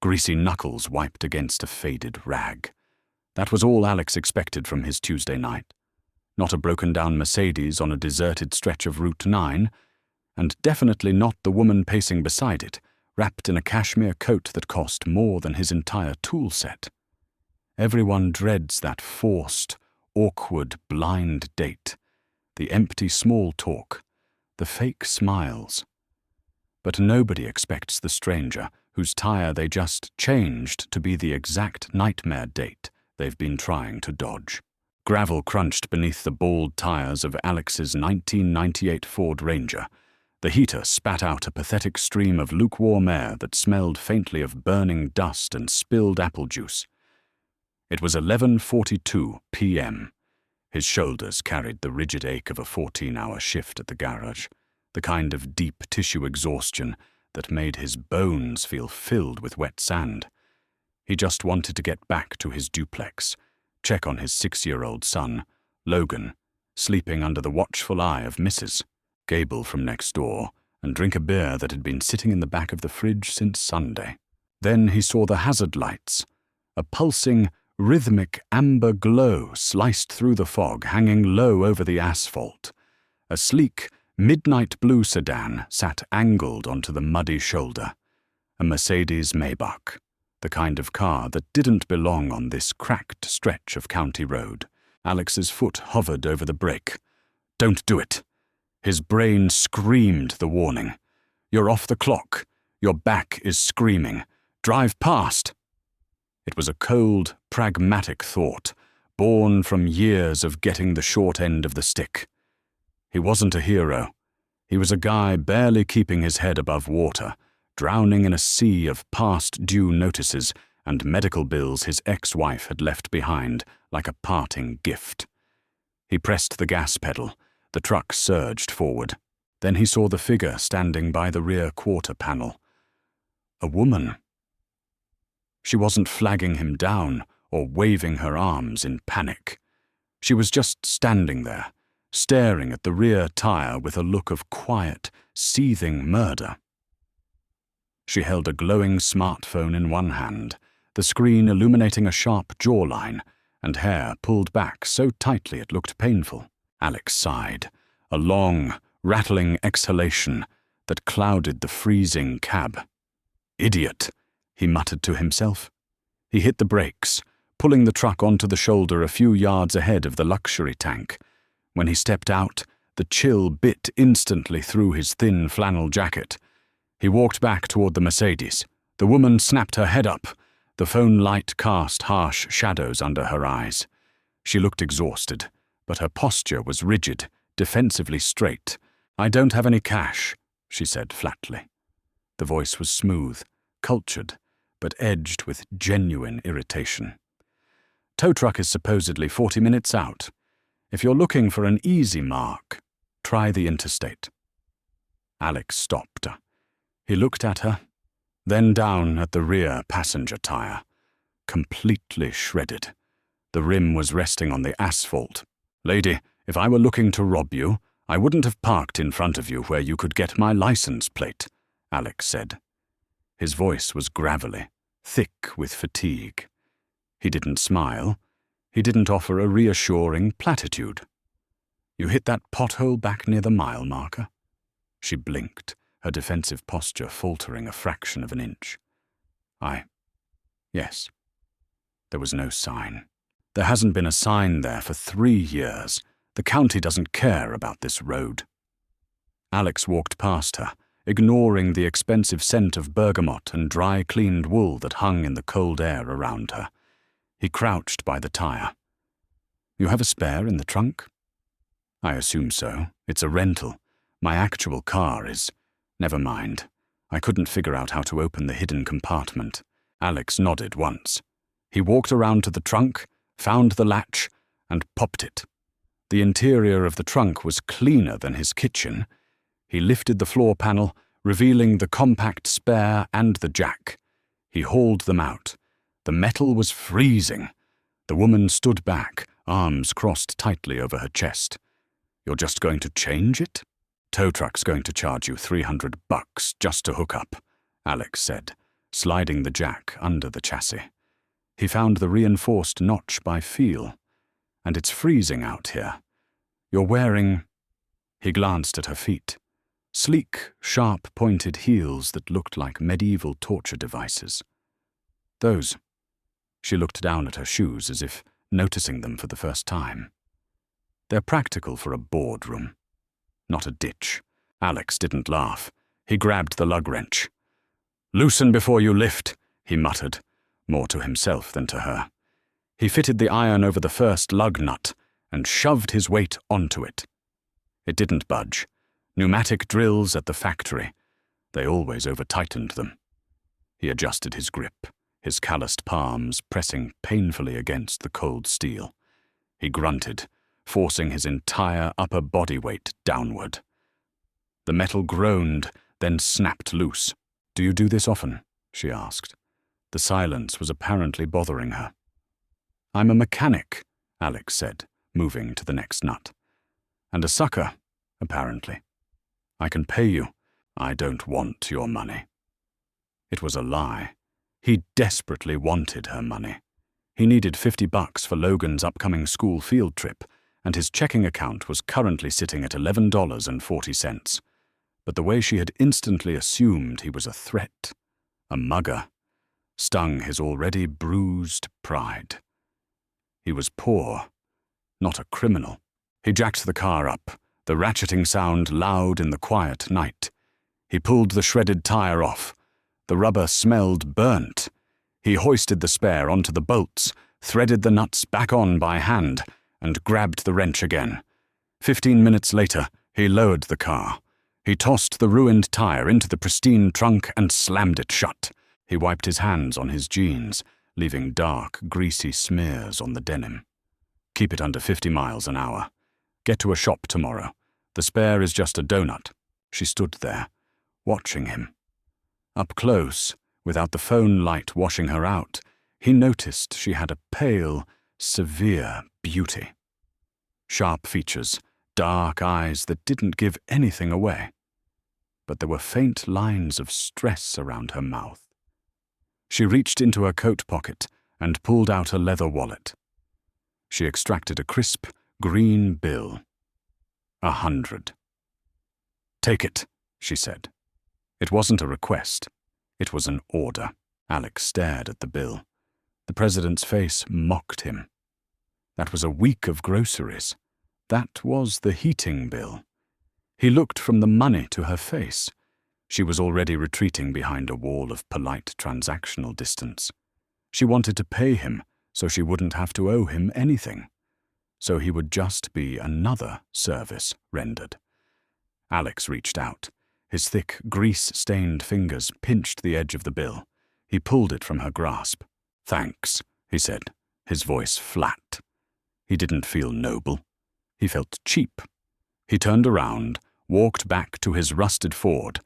greasy knuckles wiped against a faded rag. That was all Alex expected from his Tuesday night. Not a broken-down Mercedes on a deserted stretch of Route 9, and definitely not the woman pacing beside it, wrapped in a cashmere coat that cost more than his entire tool set. Everyone dreads that forced, awkward, blind date, the empty small talk, the fake smiles. But nobody expects the stranger whose tire they just changed to be the exact nightmare date they've been trying to dodge. Gravel crunched beneath the bald tires of Alex's 1998 Ford Ranger. The heater spat out a pathetic stream of lukewarm air that smelled faintly of burning dust and spilled apple juice. It was 11:42 p.m. His shoulders carried the rigid ache of a 14-hour shift at the garage, the kind of deep tissue exhaustion that made his bones feel filled with wet sand. He just wanted to get back to his duplex, check on his 6-year-old son, Logan, sleeping under the watchful eye of Mrs. Gable from next door, and drink a beer that had been sitting in the back of the fridge since Sunday. Then he saw the hazard lights, a pulsing, rhythmic amber glow sliced through the fog hanging low over the asphalt. A sleek, midnight blue sedan sat angled onto the muddy shoulder, a Mercedes Maybach, the kind of car that didn't belong on this cracked stretch of county road. Alex's foot hovered over the brake. "Don't do it." His brain screamed the warning. "You're off the clock. Your back is screaming. Drive past." It was a cold, pragmatic thought, born from years of getting the short end of the stick. He wasn't a hero. He was a guy barely keeping his head above water, drowning in a sea of past due notices and medical bills his ex-wife had left behind like a parting gift. He pressed the gas pedal. The truck surged forward. Then he saw the figure standing by the rear quarter panel. A woman. She wasn't flagging him down or waving her arms in panic. She was just standing there, staring at the rear tire with a look of quiet, seething murder. She held a glowing smartphone in one hand, the screen illuminating a sharp jawline and hair pulled back so tightly it looked painful. Alex sighed, a long, rattling exhalation that clouded the freezing cab. "Idiot," he muttered to himself. He hit the brakes, pulling the truck onto the shoulder a few yards ahead of the luxury tank. When he stepped out, the chill bit instantly through his thin flannel jacket. He walked back toward the Mercedes. The woman snapped her head up. The phone light cast harsh shadows under her eyes. She looked exhausted, but her posture was rigid, defensively straight. "I don't have any cash," she said flatly. The voice was smooth, cultured, but edged with genuine irritation. "Tow truck is supposedly 40 minutes out. If you're looking for an easy mark, try the interstate." Alex stopped. He looked at her, then down at the rear passenger tire, completely shredded. The rim was resting on the asphalt. "Lady, if I were looking to rob you, I wouldn't have parked in front of you where you could get my license plate," Alex said. His voice was gravelly, thick with fatigue. He didn't smile. He didn't offer a reassuring platitude. "You hit that pothole back near the mile marker?" She blinked, her defensive posture faltering a fraction of an inch. Yes." There was no sign. "There hasn't been a sign there for 3 years. The county doesn't care about this road." Alex walked past her, ignoring the expensive scent of bergamot and dry-cleaned wool that hung in the cold air around her. He crouched by the tire. "You have a spare in the trunk?" "I assume so. It's a rental. My actual car is—" "Never mind. I couldn't figure out how to open the hidden compartment." Alex nodded once. He walked around to the trunk, found the latch, and popped it. The interior of the trunk was cleaner than his kitchen. He lifted the floor panel, revealing the compact spare and the jack. He hauled them out. The metal was freezing. The woman stood back, arms crossed tightly over her chest. "You're just going to change it?" "Tow truck's going to charge you $300 just to hook up," Alex said, sliding the jack under the chassis. He found the reinforced notch by feel. And it's freezing out here. You're wearing... He glanced at her feet. Sleek, sharp-pointed heels that looked like medieval torture devices. Those. She looked down at her shoes as if noticing them for the first time. They're practical for a boardroom, not a ditch. Alex didn't laugh. He grabbed the lug wrench. "Loosen before you lift," he muttered, more to himself than to her. He fitted the iron over the first lug nut and shoved his weight onto it. It didn't budge. Pneumatic drills at the factory. They always over-tightened them. He adjusted his grip, his calloused palms pressing painfully against the cold steel. He grunted, forcing his entire upper body weight downward. The metal groaned, then snapped loose. "Do you do this often?" she asked. The silence was apparently bothering her. "I'm a mechanic," Alex said, moving to the next nut. "And a sucker, apparently. I can pay you. I don't want your money." It was a lie. He desperately wanted her money. He needed $50 for Logan's upcoming school field trip, and his checking account was currently sitting at $11.40. But the way she had instantly assumed he was a threat, a mugger, stung his already bruised pride. He was poor, not a criminal. He jacked the car up, the ratcheting sound loud in the quiet night. He pulled the shredded tire off. The rubber smelled burnt. He hoisted the spare onto the bolts, threaded the nuts back on by hand, and grabbed the wrench again. 15 minutes later, he lowered the car. He tossed the ruined tire into the pristine trunk and slammed it shut. He wiped his hands on his jeans, leaving dark, greasy smears on the denim. "Keep it under 50 miles an hour. Get to a shop tomorrow. The spare is just a donut." She stood there, watching him. Up close, without the phone light washing her out, he noticed she had a pale, severe beauty. Sharp features, dark eyes that didn't give anything away. But there were faint lines of stress around her mouth. She reached into her coat pocket and pulled out a leather wallet. She extracted a crisp, green bill. 100. "Take it," she said. It wasn't a request. It was an order. Alex stared at the bill. The president's face mocked him. That was a week of groceries. That was the heating bill. He looked from the money to her face. She was already retreating behind a wall of polite transactional distance. She wanted to pay him so she wouldn't have to owe him anything. So he would just be another service rendered. Alex reached out. His thick, grease-stained fingers pinched the edge of the bill. He pulled it from her grasp. "Thanks," he said, his voice flat. He didn't feel noble. He felt cheap. He turned around, walked back to his rusted Ford,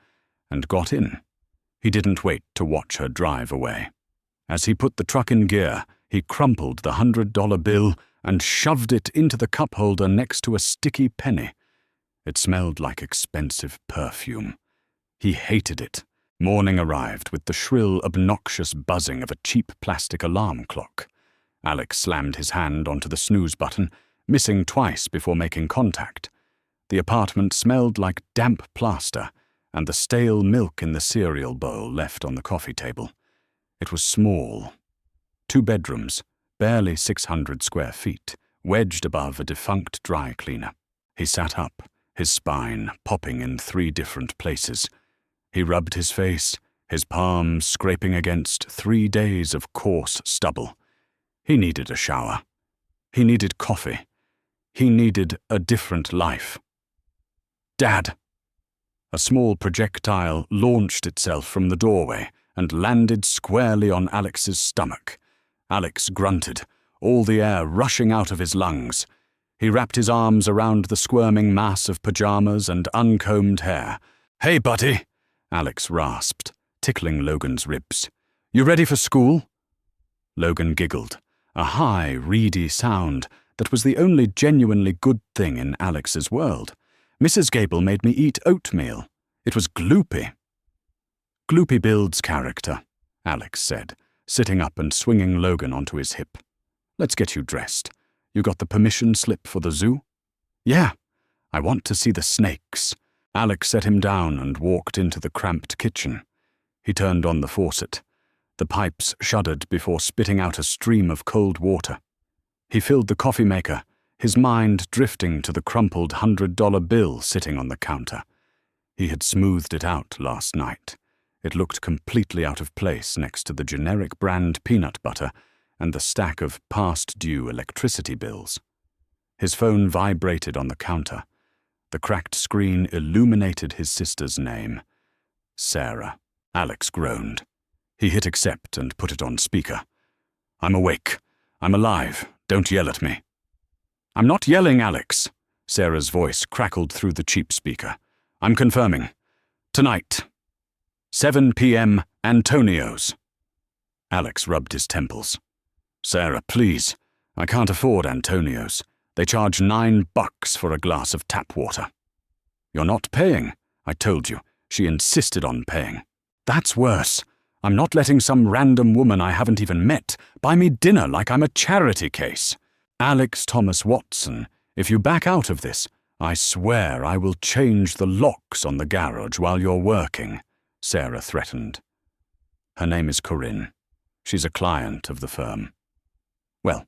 and got in. He didn't wait to watch her drive away. As he put the truck in gear, he crumpled the $100 bill and shoved it into the cup holder next to a sticky penny. It smelled like expensive perfume. He hated it. Morning arrived with the shrill, obnoxious buzzing of a cheap plastic alarm clock. Alex slammed his hand onto the snooze button, missing twice before making contact. The apartment smelled like damp plaster and the stale milk in the cereal bowl left on the coffee table. It was small. 2 bedrooms, barely 600 square feet, wedged above a defunct dry cleaner. He sat up, his spine popping in 3 different places. He rubbed his face, his palms scraping against 3 days of coarse stubble. He needed a shower. He needed coffee. He needed a different life. "Dad!" A small projectile launched itself from the doorway and landed squarely on Alex's stomach. Alex grunted, all the air rushing out of his lungs. He wrapped his arms around the squirming mass of pajamas and uncombed hair. "Hey, buddy," Alex rasped, tickling Logan's ribs. "You ready for school?" Logan giggled, a high, reedy sound that was the only genuinely good thing in Alex's world. "Mrs. Gable made me eat oatmeal. It was gloopy." "Gloopy builds character," Alex said, sitting up and swinging Logan onto his hip. "Let's get you dressed. You got the permission slip for the zoo?" "Yeah. I want to see the snakes." Alex set him down and walked into the cramped kitchen. He turned on the faucet. The pipes shuddered before spitting out a stream of cold water. He filled the coffee maker, his mind drifting to the crumpled $100 bill sitting on the counter. He had smoothed it out last night. It looked completely out of place next to the generic brand peanut butter and the stack of past-due electricity bills. His phone vibrated on the counter. The cracked screen illuminated his sister's name. Sarah. Alex groaned. He hit accept and put it on speaker. "I'm awake. I'm alive. Don't yell at me." "I'm not yelling, Alex." Sarah's voice crackled through the cheap speaker. "I'm confirming. Tonight. 7 p.m. Antonio's." Alex rubbed his temples. "Sarah, please. I can't afford Antonio's. They charge $9 for a glass of tap water." "You're not paying. I told you." She insisted on paying. "That's worse. I'm not letting some random woman I haven't even met buy me dinner like I'm a charity case. Alex Thomas Watson, if you back out of this, I swear I will change the locks on the garage while you're working," Sarah threatened. "Her name is Corinne. She's a client of the firm. Well,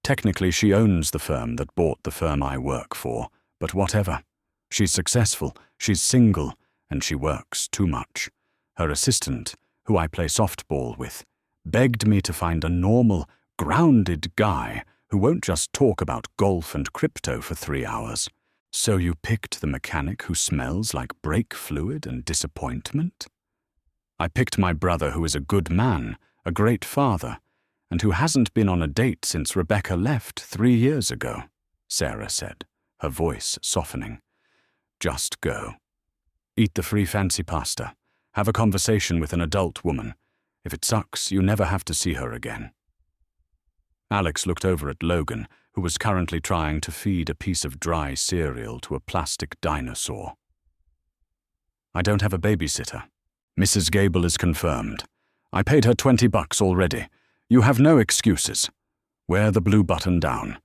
technically she owns the firm that bought the firm I work for, but whatever. She's successful, she's single, and she works too much. Her assistant, who I play softball with, begged me to find a normal, grounded guy who won't just talk about golf and crypto for 3 hours. So you picked the mechanic who smells like brake fluid and disappointment?" "I picked my brother who is a good man, a great father, and who hasn't been on a date since Rebecca left 3 years ago," Sarah said, her voice softening. "Just go. Eat the free fancy pasta. Have a conversation with an adult woman. If it sucks, you never have to see her again." Alex looked over at Logan, who was currently trying to feed a piece of dry cereal to a plastic dinosaur. "I don't have a babysitter. Mrs. Gable is confirmed. I paid her $20 already. You have no excuses. Wear the blue button down,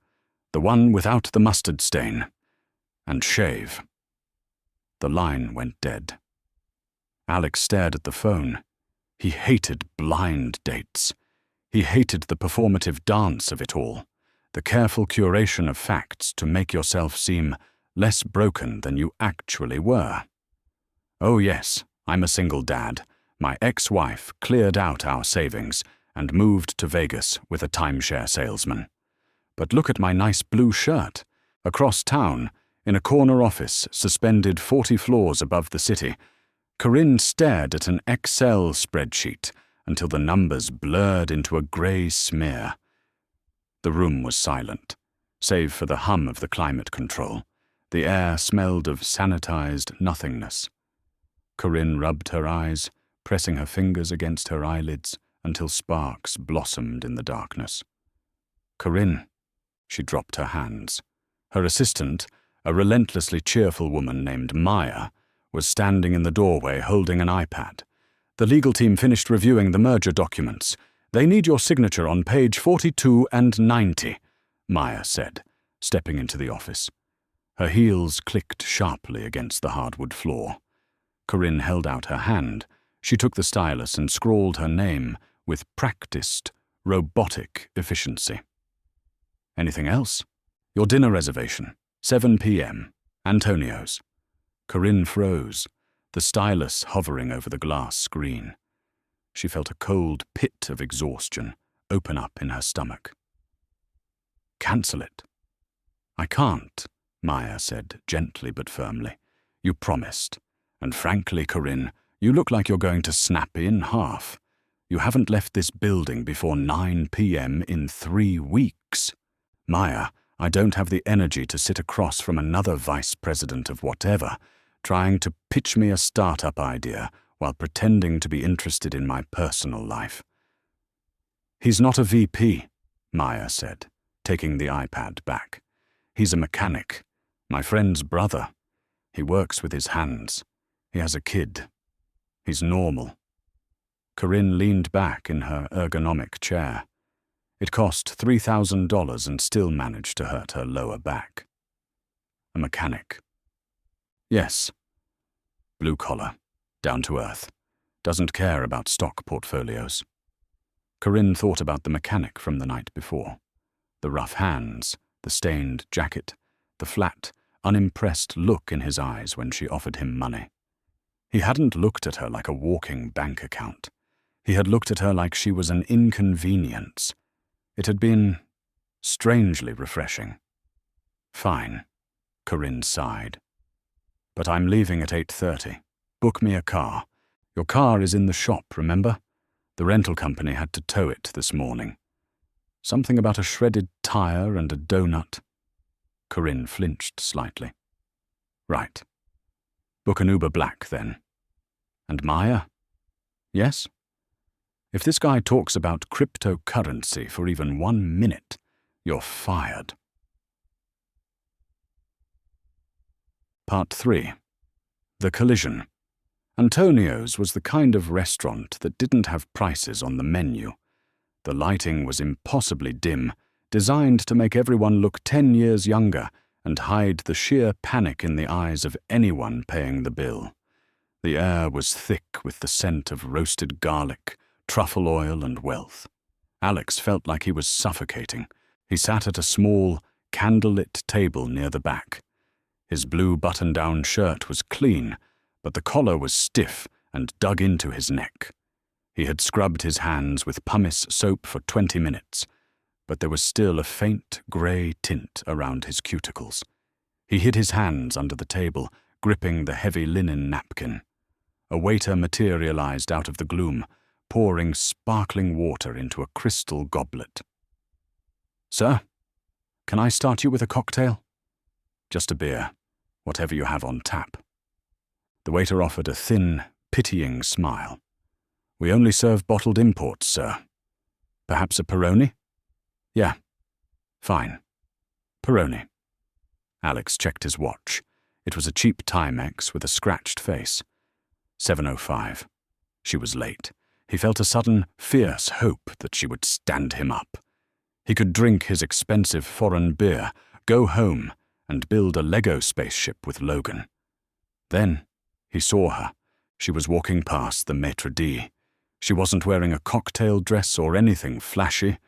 the one without the mustard stain, and shave." The line went dead. Alex stared at the phone. He hated blind dates. He hated the performative dance of it all, the careful curation of facts to make yourself seem less broken than you actually were. "Oh yes, I'm a single dad. My ex-wife cleared out our savings and moved to Vegas with a timeshare salesman. But look at my nice blue shirt. Across town, in a corner office suspended 40 floors above the city, Corinne stared at an Excel spreadsheet until the numbers blurred into a grey smear. The room was silent, save for the hum of the climate control. The air smelled of sanitized nothingness. Corinne rubbed her eyes, pressing her fingers against her eyelids until sparks blossomed in the darkness. "Corinne." She dropped her hands. Her assistant, a relentlessly cheerful woman named Maya, was standing in the doorway holding an iPad. "The legal team finished reviewing the merger documents. They need your signature on page 42 and 90, Maya said, stepping into the office. Her heels clicked sharply against the hardwood floor. Corinne held out her hand. She took the stylus and scrawled her name with practiced, robotic efficiency. "Anything else?" "Your dinner reservation, 7 p.m., Antonio's." Corinne froze, the stylus hovering over the glass screen. She felt a cold pit of exhaustion open up in her stomach. "Cancel it." "I can't," Maya said, gently but firmly. "You promised. And frankly, Corinne, you look like you're going to snap in half. You haven't left this building before 9 p.m. in 3 weeks. Maya, I don't have the energy to sit across from another vice president of whatever, trying to pitch me a startup idea while pretending to be interested in my personal life." "He's not a VP," Maya said, taking the iPad back. "He's a mechanic, my friend's brother. He works with his hands. He has a kid. He's normal." Corinne leaned back in her ergonomic chair. It cost $3,000 and still managed to hurt her lower back. A mechanic. Yes. Blue collar, down to earth, doesn't care about stock portfolios. Corinne thought about the mechanic from the night before. The rough hands, the stained jacket, the flat, unimpressed look in his eyes when she offered him money. He hadn't looked at her like a walking bank account. He had looked at her like she was an inconvenience. It had been strangely refreshing. Fine, Corinne sighed. But I'm leaving at 8:30. Book me a car. Your car is in the shop, remember? The rental company had to tow it this morning. Something about a shredded tire and a donut. Corinne flinched slightly. Right. Book an Uber Black, then. And Maya? Yes? If this guy talks about cryptocurrency for even 1 minute, you're fired. Part 3. The Collision. Antonio's was the kind of restaurant that didn't have prices on the menu. The lighting was impossibly dim, designed to make everyone look 10 years younger and hide the sheer panic in the eyes of anyone paying the bill. The air was thick with the scent of roasted garlic, truffle oil, and wealth. Alex felt like he was suffocating. He sat at a small, candlelit table near the back. His blue button-down shirt was clean, but the collar was stiff and dug into his neck. He had scrubbed his hands with pumice soap for 20 minutes, but there was still a faint grey tint around his cuticles. He hid his hands under the table, gripping the heavy linen napkin. A waiter materialized out of the gloom, pouring sparkling water into a crystal goblet. Sir, can I start you with a cocktail? Just a beer, whatever you have on tap. The waiter offered a thin, pitying smile. We only serve bottled imports, sir. Perhaps a Peroni? Yeah. Fine. Peroni. Alex checked his watch. It was a cheap Timex with a scratched face. 7:05. She was late. He felt a sudden, fierce hope that she would stand him up. He could drink his expensive foreign beer, go home, and build a Lego spaceship with Logan. Then he saw her. She was walking past the maitre d'. She wasn't wearing a cocktail dress or anything flashy.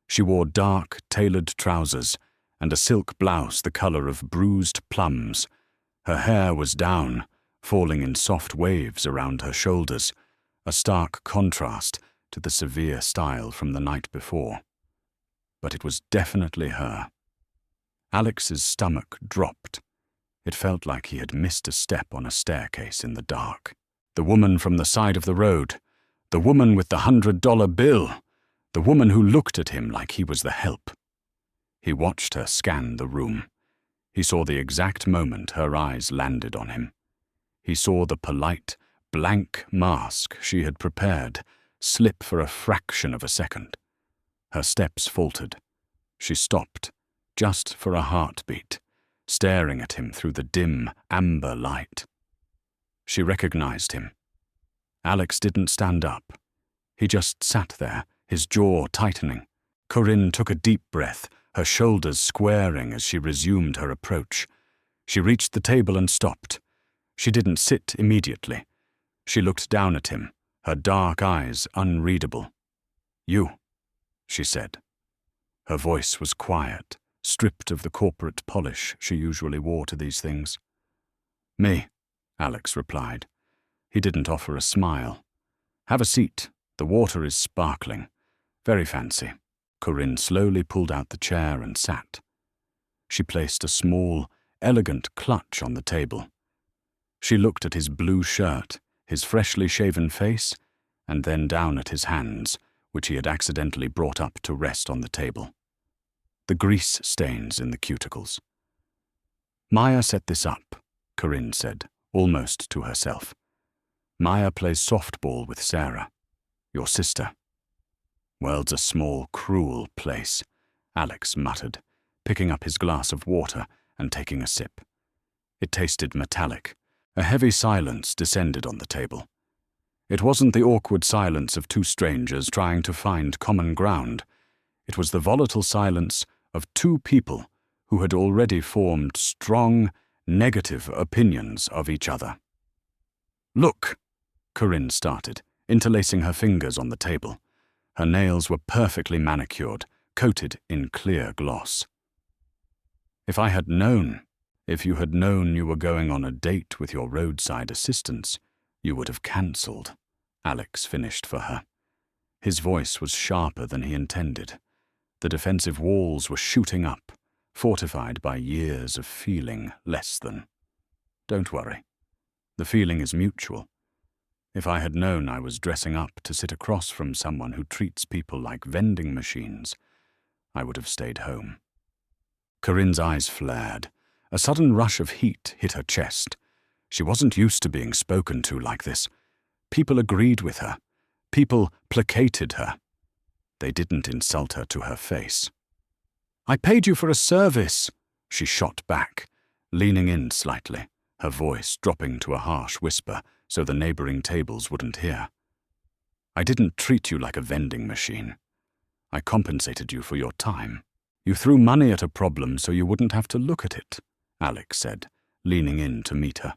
She wore dark, tailored trousers and a silk blouse the color of bruised plums. Her hair was down, falling in soft waves around her shoulders, a stark contrast to the severe style from the night before. But it was definitely her. Alex's stomach dropped. It felt like he had missed a step on a staircase in the dark. The woman from the side of the road. The woman with the $100 bill. The woman who looked at him like he was the help. He watched her scan the room. He saw the exact moment her eyes landed on him. He saw the polite, blank mask she had prepared slip for a fraction of a second. Her steps faltered. She stopped, just for a heartbeat, staring at him through the dim, amber light. She recognized him. Alex didn't stand up. He just sat there, his jaw tightening. Corinne took a deep breath, her shoulders squaring as she resumed her approach. She reached the table and stopped. She didn't sit immediately. She looked down at him, her dark eyes unreadable. You, she said. Her voice was quiet, stripped of the corporate polish she usually wore to these things. Me, Alex replied. He didn't offer a smile. Have a seat. The water is sparkling. Very fancy. Corinne slowly pulled out the chair and sat. She placed a small, elegant clutch on the table. She looked at his blue shirt, his freshly shaven face, and then down at his hands, which he had accidentally brought up to rest on the table. The grease stains in the cuticles. Maya set this up, Corinne said, almost to herself. Maya plays softball with Sarah, your sister. World's a small, cruel place, Alex muttered, picking up his glass of water and taking a sip. It tasted metallic. A heavy silence descended on the table. It wasn't the awkward silence of two strangers trying to find common ground. It was the volatile silence of two people who had already formed strong, negative opinions of each other. "Look," Corinne started, interlacing her fingers on the table. Her nails were perfectly manicured, coated in clear gloss. If you had known you were going on a date with your roadside assistants, you would have cancelled," Alex finished for her. His voice was sharper than he intended. The defensive walls were shooting up, fortified by years of feeling less than. "Don't worry. The feeling is mutual. If I had known I was dressing up to sit across from someone who treats people like vending machines, I would have stayed home." Corinne's eyes flared. A sudden rush of heat hit her chest. She wasn't used to being spoken to like this. People agreed with her. People placated her. They didn't insult her to her face. "I paid you for a service," she shot back, leaning in slightly, her voice dropping to a harsh whisper so the neighboring tables wouldn't hear. "I didn't treat you like a vending machine. I compensated you for your time. You threw money at a problem so you wouldn't have to look at it," Alex said, leaning in to meet her.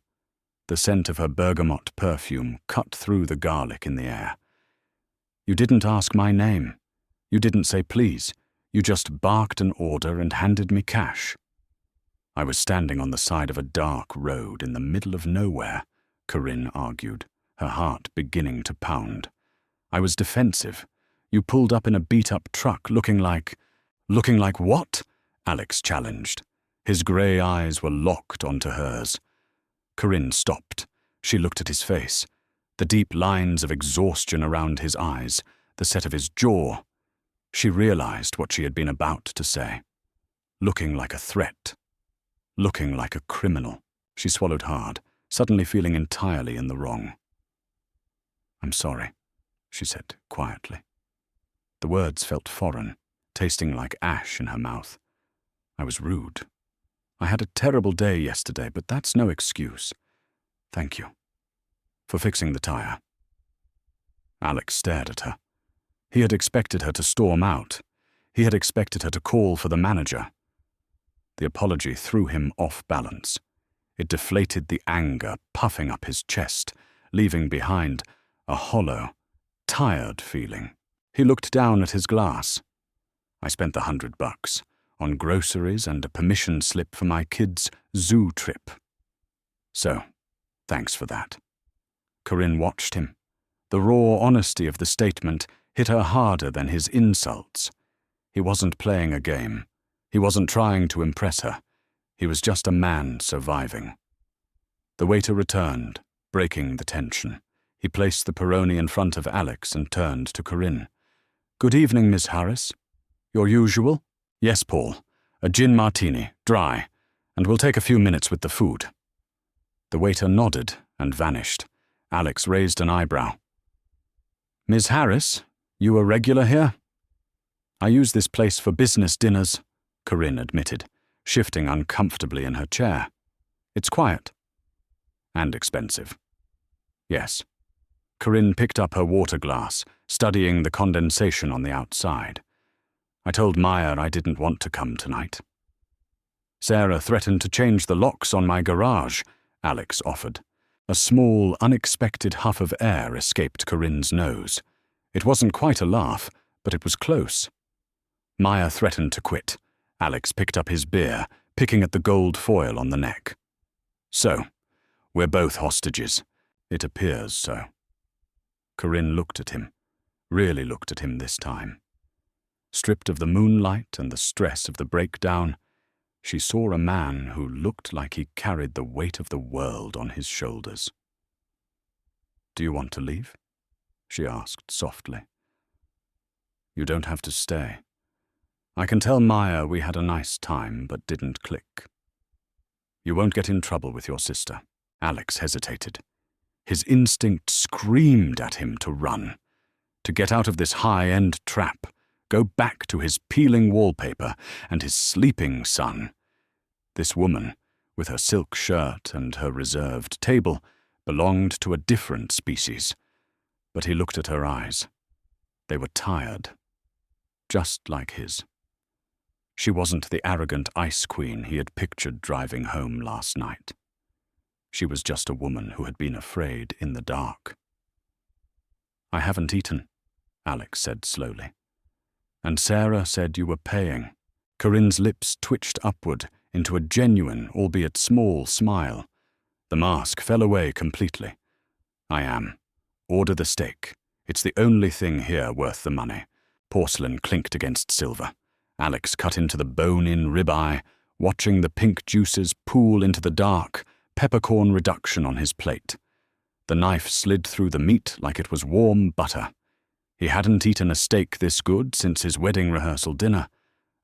The scent of her bergamot perfume cut through the garlic in the air. "You didn't ask my name. You didn't say please. You just barked an order and handed me cash." "I was standing on the side of a dark road in the middle of nowhere," Corinne argued, her heart beginning to pound. "I was defensive. You pulled up in a beat-up truck looking like what?" Alex challenged. His grey eyes were locked onto hers. Corinne stopped. She looked at his face, the deep lines of exhaustion around his eyes, the set of his jaw. She realized what she had been about to say. Looking like a threat. Looking like a criminal. She swallowed hard, suddenly feeling entirely in the wrong. "I'm sorry," she said quietly. The words felt foreign, tasting like ash in her mouth. "I was rude. I had a terrible day yesterday, but that's no excuse. Thank you for fixing the tire." Alex stared at her. He had expected her to storm out. He had expected her to call for the manager. The apology threw him off balance. It deflated the anger puffing up his chest, leaving behind a hollow, tired feeling. He looked down at his glass. "I spent the $100 on groceries and a permission slip for my kids' zoo trip. So, thanks for that." Corinne watched him. The raw honesty of the statement hit her harder than his insults. He wasn't playing a game. He wasn't trying to impress her. He was just a man surviving. The waiter returned, breaking the tension. He placed the Peroni in front of Alex and turned to Corinne. "Good evening, Miss Harris. Your usual?" "Yes, Paul. A gin martini, dry, and we'll take a few minutes with the food." The waiter nodded and vanished. Alex raised an eyebrow. "Ms. Harris, you a regular here?" "I use this place for business dinners," Corinne admitted, shifting uncomfortably in her chair. "It's quiet." "And expensive." "Yes." Corinne picked up her water glass, studying the condensation on the outside. "I told Maya I didn't want to come tonight." "Sarah threatened to change the locks on my garage," Alex offered. A small, unexpected huff of air escaped Corinne's nose. It wasn't quite a laugh, but it was close. "Maya threatened to quit." Alex picked up his beer, picking at the gold foil on the neck. "So, we're both hostages. It appears so." Corinne looked at him, really looked at him this time. Stripped of the moonlight and the stress of the breakdown, she saw a man who looked like he carried the weight of the world on his shoulders. "Do you want to leave?" she asked softly. "You don't have to stay. I can tell Maya we had a nice time but didn't click. You won't get in trouble with your sister." Alex hesitated. His instinct screamed at him to run, to get out of this high-end trap, go back to his peeling wallpaper and his sleeping son. This woman, with her silk shirt and her reserved table, belonged to a different species, But he looked at her eyes. They were tired, just like his. She wasn't the arrogant ice queen he had pictured driving home last night. She was just a woman who had been afraid in the dark. "I haven't eaten," Alex said slowly. "And Sarah said you were paying." Corinne's lips twitched upward into a genuine, albeit small, smile. The mask fell away completely. "I am. Order the steak. It's the only thing here worth the money." Porcelain clinked against silver. Alex cut into the bone-in ribeye, watching the pink juices pool into the dark, peppercorn reduction on his plate. The knife slid through the meat like it was warm butter. He hadn't eaten a steak this good since his wedding rehearsal dinner,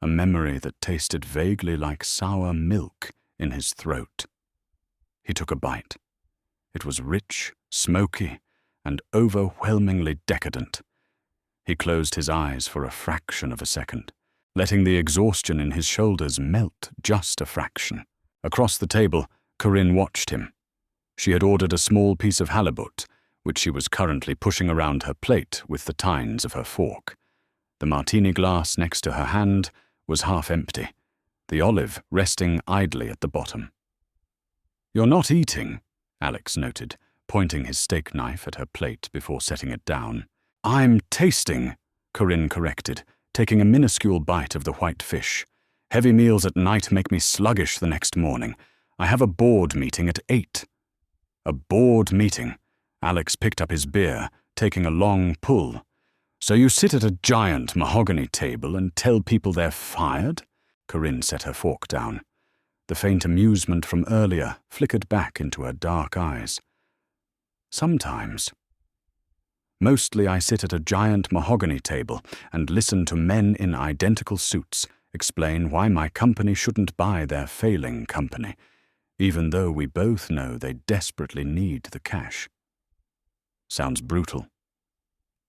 a memory that tasted vaguely like sour milk in his throat. He took a bite. It was rich, smoky, and overwhelmingly decadent. He closed his eyes for a fraction of a second, letting the exhaustion in his shoulders melt just a fraction. Across the table, Corinne watched him. She had ordered a small piece of halibut, which she was currently pushing around her plate with the tines of her fork. The martini glass next to her hand was half empty, the olive resting idly at the bottom. "You're not eating," Alex noted, pointing his steak knife at her plate before setting it down. "I'm tasting," Corinne corrected, taking a minuscule bite of the white fish. "Heavy meals at night make me sluggish the next morning. I have a board meeting at 8. "A board meeting?" Alex picked up his beer, taking a long pull. "So you sit at a giant mahogany table and tell people they're fired?" Corinne set her fork down. The faint amusement from earlier flickered back into her dark eyes. "Sometimes. Mostly I sit at a giant mahogany table and listen to men in identical suits explain why my company shouldn't buy their failing company, even though we both know they desperately need the cash." "Sounds brutal."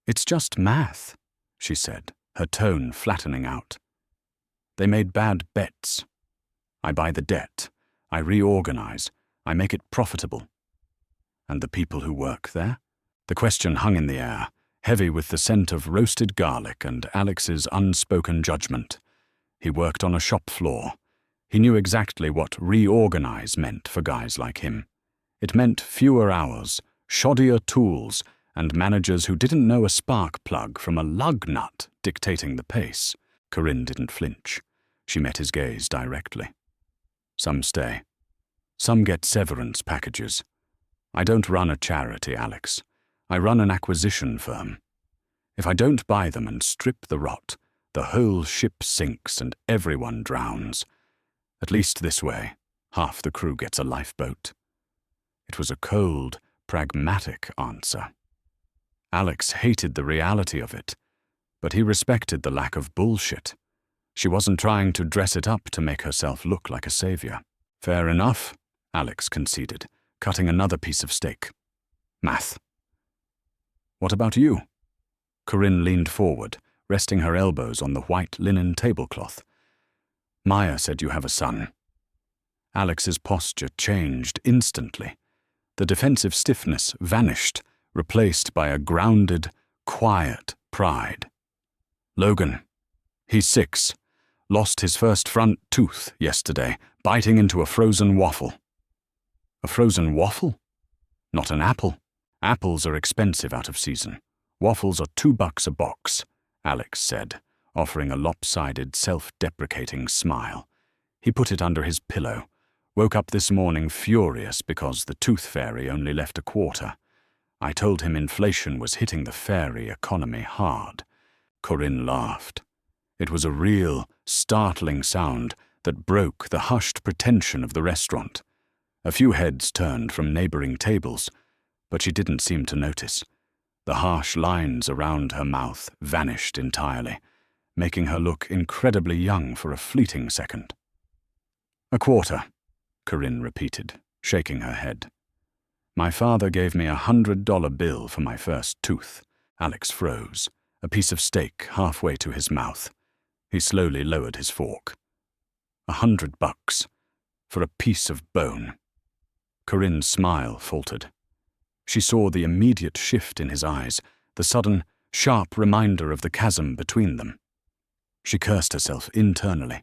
"It's just math," she said, her tone flattening out. "They made bad bets. I buy the debt. I reorganize. I make it profitable. And the people who work there?" The question hung in the air, heavy with the scent of roasted garlic and Alex's unspoken judgment. He worked on a shop floor. He knew exactly what reorganize meant for guys like him. It meant fewer hours, shoddier tools, and managers who didn't know a spark plug from a lug nut dictating the pace. Corinne didn't flinch. She met his gaze directly. "Some stay. Some get severance packages. I don't run a charity, Alex. I run an acquisition firm. If I don't buy them and strip the rot, the whole ship sinks and everyone drowns. At least this way, half the crew gets a lifeboat." It was a cold, pragmatic answer. Alex hated the reality of it, but he respected the lack of bullshit. She wasn't trying to dress it up to make herself look like a savior. "Fair enough," Alex conceded, cutting another piece of steak. "Math." "What about you?" Corinne leaned forward, resting her elbows on the white linen tablecloth. "Maya said you have a son." Alex's posture changed instantly. The defensive stiffness vanished, replaced by a grounded, quiet pride. "Logan. He's 6. Lost his first front tooth yesterday, biting into a frozen waffle." "A frozen waffle?" "Not an apple. Apples are expensive out of season. Waffles are $2 a box," Alex said, offering a lopsided, self-deprecating smile. He put it under his pillow. "Woke up this morning furious because the tooth fairy only left a quarter. I told him inflation was hitting the fairy economy hard." Corinne laughed. It was a real, startling sound that broke the hushed pretension of the restaurant. A few heads turned from neighboring tables, but she didn't seem to notice. The harsh lines around her mouth vanished entirely, making her look incredibly young for a fleeting second. "A quarter," Corinne repeated, shaking her head. "My father gave me $100 bill for my first tooth." Alex froze, a piece of steak halfway to his mouth. He slowly lowered his fork. $100 for a piece of bone. Corinne's smile faltered. She saw the immediate shift in his eyes, the sudden, sharp reminder of the chasm between them. She cursed herself internally.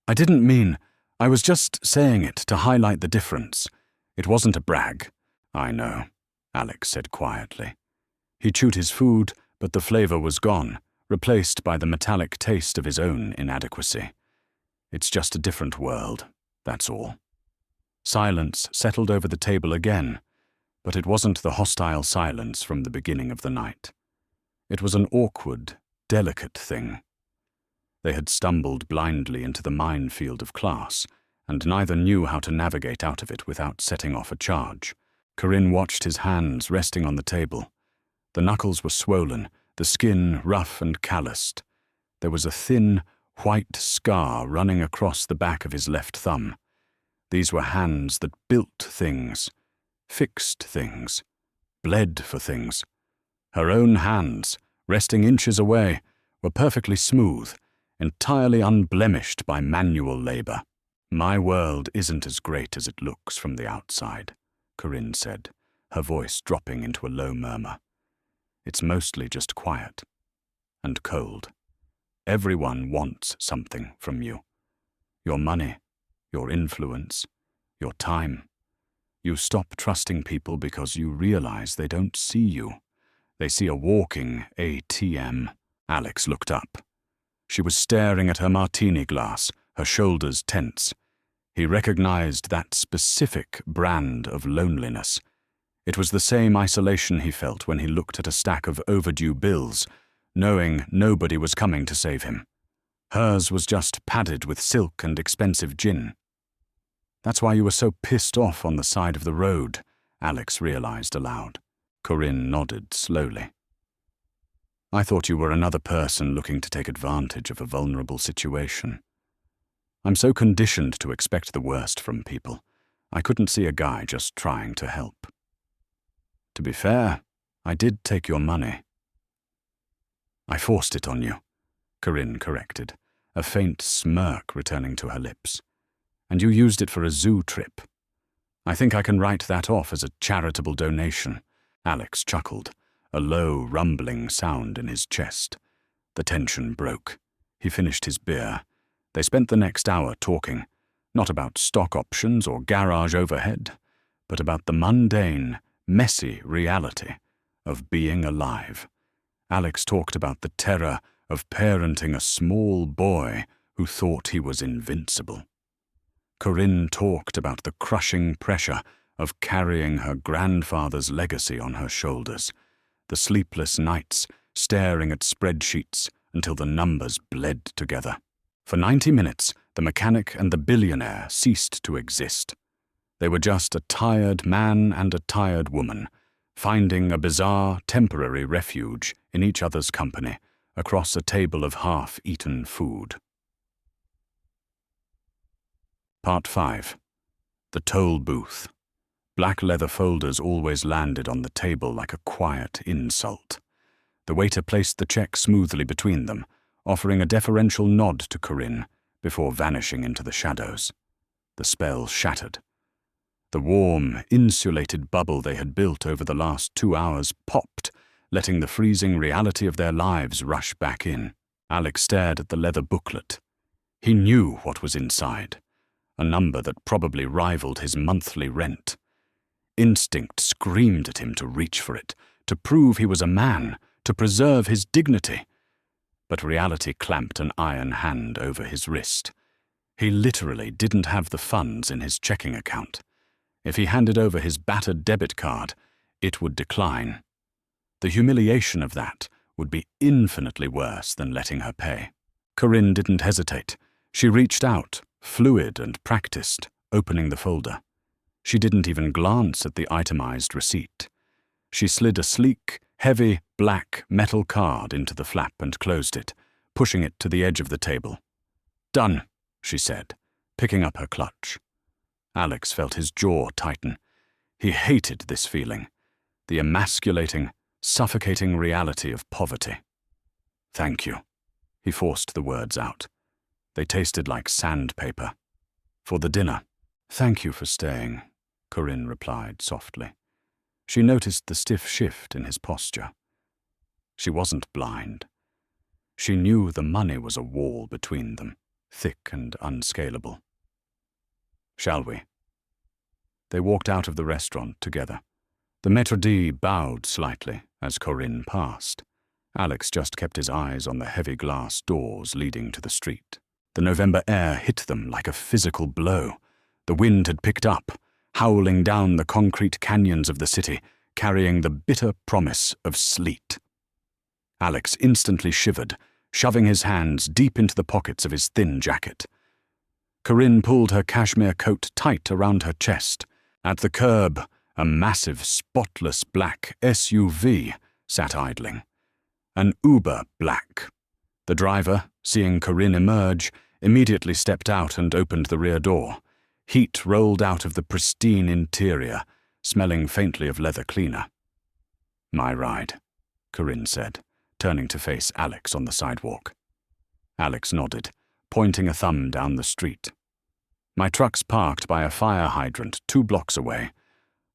"I didn't mean, I was just saying it to highlight the difference. It wasn't a brag." "I know," Alex said quietly. He chewed his food, but the flavor was gone, replaced by the metallic taste of his own inadequacy. "It's just a different world, that's all." Silence settled over the table again, but it wasn't the hostile silence from the beginning of the night. It was an awkward, delicate thing. They had stumbled blindly into the minefield of class, and neither knew how to navigate out of it without setting off a charge. Corinne watched his hands resting on the table. The knuckles were swollen, the skin rough and calloused. There was a thin, white scar running across the back of his left thumb. These were hands that built things, fixed things, bled for things. Her own hands, resting inches away, were perfectly smooth, entirely unblemished by manual labor. "My world isn't as great as it looks from the outside," Corinne said, her voice dropping into a low murmur. "It's mostly just quiet and cold. Everyone wants something from you. Your money, your influence, your time. You stop trusting people because you realize they don't see you. They see a walking ATM." Alex looked up. She was staring at her martini glass, her shoulders tense. He recognized that specific brand of loneliness. It was the same isolation he felt when he looked at a stack of overdue bills, knowing nobody was coming to save him. Hers was just padded with silk and expensive gin. "That's why you were so pissed off on the side of the road," Alex realized aloud. Corinne nodded slowly. "I thought you were another person looking to take advantage of a vulnerable situation. I'm so conditioned to expect the worst from people. I couldn't see a guy just trying to help." "To be fair, I did take your money." "I forced it on you," Corinne corrected, a faint smirk returning to her lips. "And you used it for a zoo trip. I think I can write that off as a charitable donation." Alex chuckled, a low, rumbling sound in his chest. The tension broke. He finished his beer. They spent the next hour talking, not about stock options or garage overhead, but about the mundane, messy reality of being alive. Alex talked about the terror of parenting a small boy who thought he was invincible. Corinne talked about the crushing pressure of carrying her grandfather's legacy on her shoulders, the sleepless nights staring at spreadsheets until the numbers bled together. For 90 minutes, the mechanic and the billionaire ceased to exist. They were just a tired man and a tired woman, finding a bizarre, temporary refuge in each other's company across a table of half-eaten food. Part 5. The toll booth. Black leather folders always landed on the table like a quiet insult. The waiter placed the check smoothly between them, offering a deferential nod to Corinne before vanishing into the shadows. The spell shattered. The warm, insulated bubble they had built over the last 2 hours popped, letting the freezing reality of their lives rush back in. Alex stared at the leather booklet. He knew what was inside, a number that probably rivaled his monthly rent. Instinct screamed at him to reach for it, to prove he was a man, to preserve his dignity. But reality clamped an iron hand over his wrist. He literally didn't have the funds in his checking account. If he handed over his battered debit card, it would decline. The humiliation of that would be infinitely worse than letting her pay. Corinne didn't hesitate. She reached out, fluid and practiced, opening the folder. She didn't even glance at the itemized receipt. She slid a sleek, heavy, black metal card into the flap and closed it, pushing it to the edge of the table. "Done," she said, picking up her clutch. Alex felt his jaw tighten. He hated this feeling, the emasculating, suffocating reality of poverty. "Thank you." He forced the words out. They tasted like sandpaper. "For the dinner." "Thank you for staying," Corinne replied softly. She noticed the stiff shift in his posture. She wasn't blind. She knew the money was a wall between them, thick and unscalable. "Shall we?" They walked out of the restaurant together. The maître d' bowed slightly as Corinne passed. Alex just kept his eyes on the heavy glass doors leading to the street. The November air hit them like a physical blow. The wind had picked up, howling down the concrete canyons of the city, carrying the bitter promise of sleet. Alex instantly shivered, shoving his hands deep into the pockets of his thin jacket. Corinne pulled her cashmere coat tight around her chest. At the curb, a massive, spotless black SUV sat idling. An Uber black. The driver, seeing Corinne emerge, immediately stepped out and opened the rear door. Heat rolled out of the pristine interior, smelling faintly of leather cleaner. "My ride," Corinne said, turning to face Alex on the sidewalk. Alex nodded, pointing a thumb down the street. "My truck's parked by a fire hydrant 2 blocks away,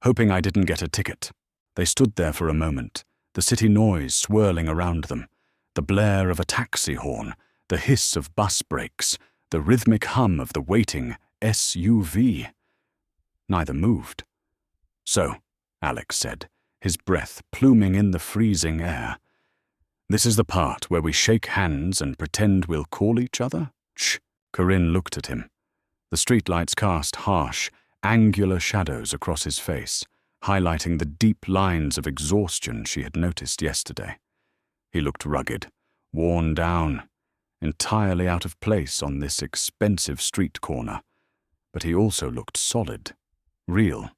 hoping I didn't get a ticket." They stood there for a moment, the city noise swirling around them, the blare of a taxi horn, the hiss of bus brakes, the rhythmic hum of the waiting SUV. Neither moved. "So," Alex said, his breath pluming in the freezing air, "this is the part where we shake hands and pretend we'll call each other?" "Shh." Corinne looked at him. The streetlights cast harsh, angular shadows across his face, highlighting the deep lines of exhaustion she had noticed yesterday. He looked rugged, worn down, entirely out of place on this expensive street corner, but he also looked solid, real.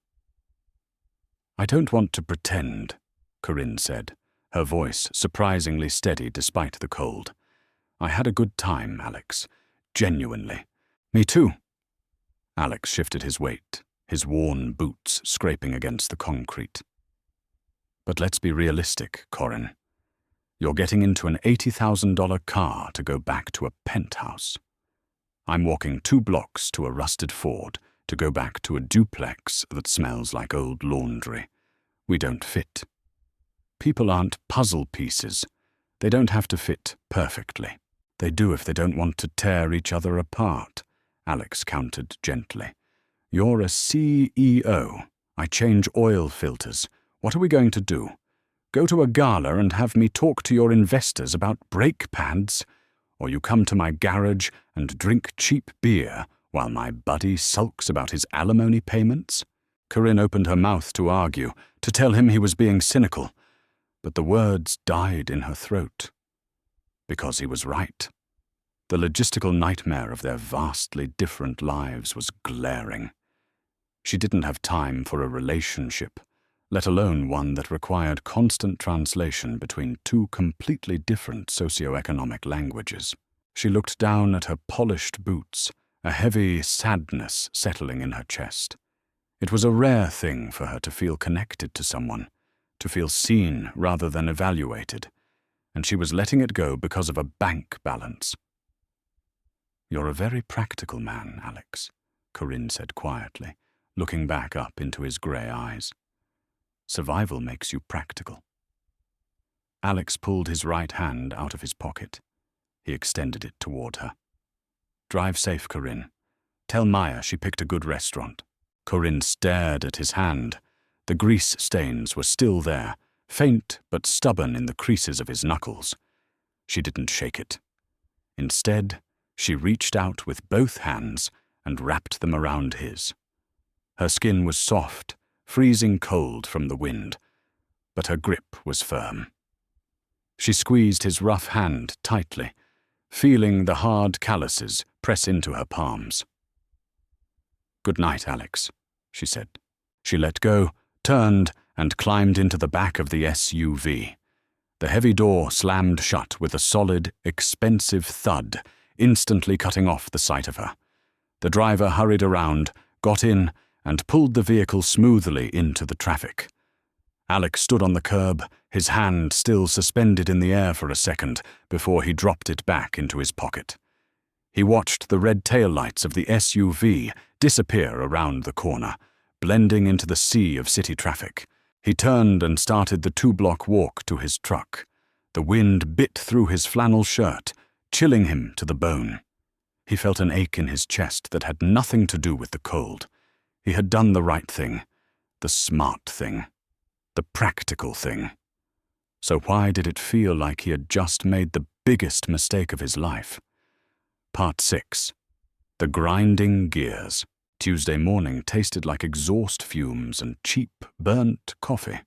"I don't want to pretend," Corinne said, her voice surprisingly steady despite the cold. "I had a good time, Alex. Genuinely." "Me too." Alex shifted his weight, his worn boots scraping against the concrete. "But let's be realistic, Corinne. You're getting into an $80,000 car to go back to a penthouse. I'm walking 2 blocks to a rusted Ford to go back to a duplex that smells like old laundry. We don't fit. People aren't puzzle pieces. They don't have to fit perfectly. They do if they don't want to tear each other apart," Alex countered gently. "You're a CEO. I change oil filters. What are we going to do? Go to a gala and have me talk to your investors about brake pads? Or you come to my garage and drink cheap beer while my buddy sulks about his alimony payments?" Corinne opened her mouth to argue, to tell him he was being cynical, but the words died in her throat. Because he was right. The logistical nightmare of their vastly different lives was glaring. She didn't have time for a relationship, let alone one that required constant translation between 2 completely different socioeconomic languages. She looked down at her polished boots, a heavy sadness settling in her chest. It was a rare thing for her to feel connected to someone, to feel seen rather than evaluated, and she was letting it go because of a bank balance. "You're a very practical man, Alex," Corinne said quietly, looking back up into his grey eyes. "Survival makes you practical." Alex pulled his right hand out of his pocket. He extended it toward her. "Drive safe, Corinne. Tell Maya she picked a good restaurant." Corinne stared at his hand. The grease stains were still there, faint but stubborn in the creases of his knuckles. She didn't shake it. Instead, she reached out with both hands and wrapped them around his. Her skin was soft, freezing cold from the wind, but her grip was firm. She squeezed his rough hand tightly, feeling the hard calluses press into her palms. "Good night, Alex," she said. She let go, turned, and climbed into the back of the SUV. The heavy door slammed shut with a solid, expensive thud, instantly cutting off the sight of her. The driver hurried around, got in, and pulled the vehicle smoothly into the traffic. Alex stood on the curb, his hand still suspended in the air for a second before he dropped it back into his pocket. He watched the red taillights of the SUV disappear around the corner, blending into the sea of city traffic, He turned and started the 2-block walk to his truck. The wind bit through his flannel shirt, chilling him to the bone. He felt an ache in his chest that had nothing to do with the cold. He had done the right thing, the smart thing, the practical thing. So why did it feel like he had just made the biggest mistake of his life? Part 6. The grinding gears. Tuesday morning tasted like exhaust fumes and cheap, burnt coffee.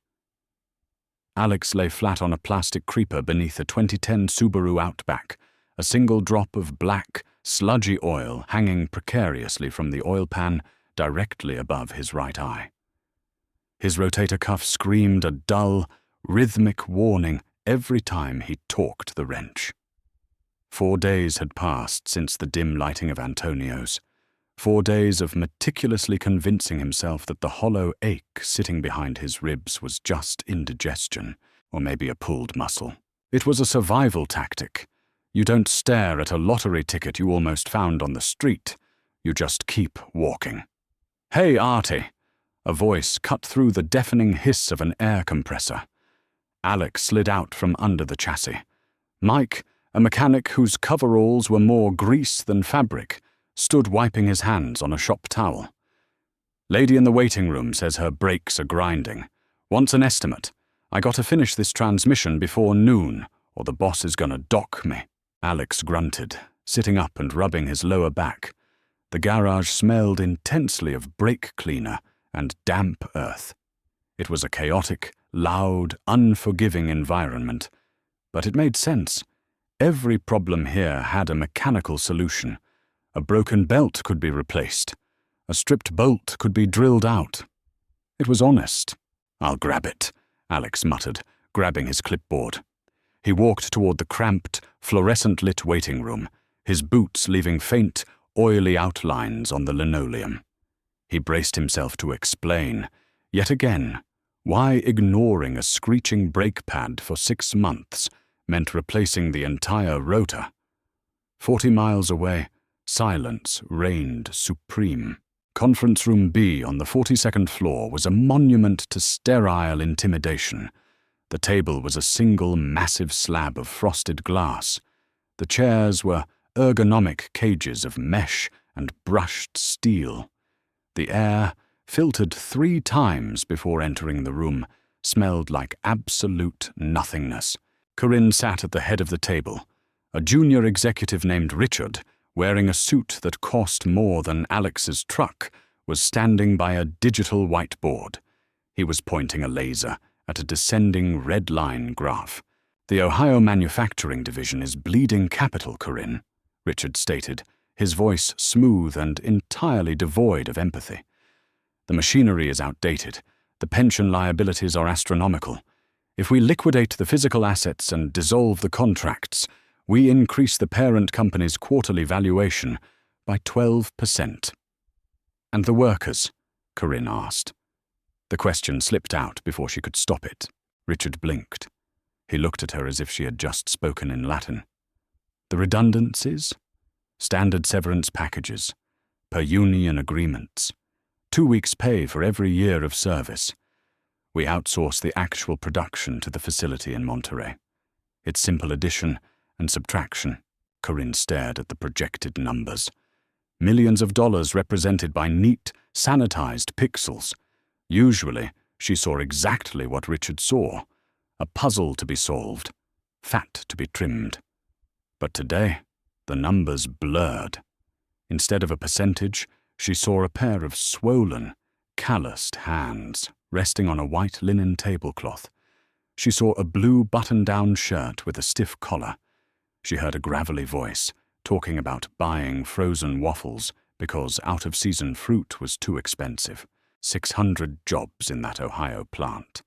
Alex lay flat on a plastic creeper beneath a 2010 Subaru Outback, a single drop of black, sludgy oil hanging precariously from the oil pan directly above his right eye. His rotator cuff screamed a dull, rhythmic warning every time he torqued the wrench. 4 days had passed since the dim lighting of Antonio's. 4 days of meticulously convincing himself that the hollow ache sitting behind his ribs was just indigestion, or maybe a pulled muscle. It was a survival tactic. You don't stare at a lottery ticket you almost found on the street. You just keep walking. "Hey, Artie!" A voice cut through the deafening hiss of an air compressor. Alex slid out from under the chassis. Mike, a mechanic whose coveralls were more grease than fabric, stood wiping his hands on a shop towel. "Lady in the waiting room says her brakes are grinding. Wants an estimate. I gotta finish this transmission before noon, or the boss is gonna dock me." Alex grunted, sitting up and rubbing his lower back. The garage smelled intensely of brake cleaner and damp earth. It was a chaotic, loud, unforgiving environment. But it made sense. Every problem here had a mechanical solution. A broken belt could be replaced. A stripped bolt could be drilled out. It was honest. "I'll grab it," Alex muttered, grabbing his clipboard. He walked toward the cramped, fluorescent-lit waiting room, his boots leaving faint, oily outlines on the linoleum. He braced himself to explain, yet again, why ignoring a screeching brake pad for 6 months meant replacing the entire rotor. 40 miles away, silence reigned supreme. Conference Room B on the 42nd floor was a monument to sterile intimidation. The table was a single massive slab of frosted glass. The chairs were ergonomic cages of mesh and brushed steel. The air, filtered 3 times before entering the room, smelled like absolute nothingness. Corinne sat at the head of the table. A junior executive named Richard, wearing a suit that cost more than Alex's truck, was standing by a digital whiteboard. He was pointing a laser at a descending red line graph. "The Ohio Manufacturing Division is bleeding capital, Corinne," Richard stated, his voice smooth and entirely devoid of empathy. "The machinery is outdated. The pension liabilities are astronomical. If we liquidate the physical assets and dissolve the contracts, we increase the parent company's quarterly valuation by 12%. "And the workers?" Corinne asked. The question slipped out before she could stop it. Richard blinked. He looked at her as if she had just spoken in Latin. "The redundancies? Standard severance packages, per union agreements, 2 weeks' pay for every year of service. We outsource the actual production to the facility in Monterey. It's simple addition and subtraction." Corinne stared at the projected numbers. Millions of dollars represented by neat, sanitized pixels. Usually, she saw exactly what Richard saw, a puzzle to be solved, fat to be trimmed. But today, the numbers blurred. Instead of a percentage, she saw a pair of swollen, calloused hands resting on a white linen tablecloth. She saw a blue button-down shirt with a stiff collar. She heard a gravelly voice talking about buying frozen waffles because out-of-season fruit was too expensive. 600 jobs in that Ohio plant.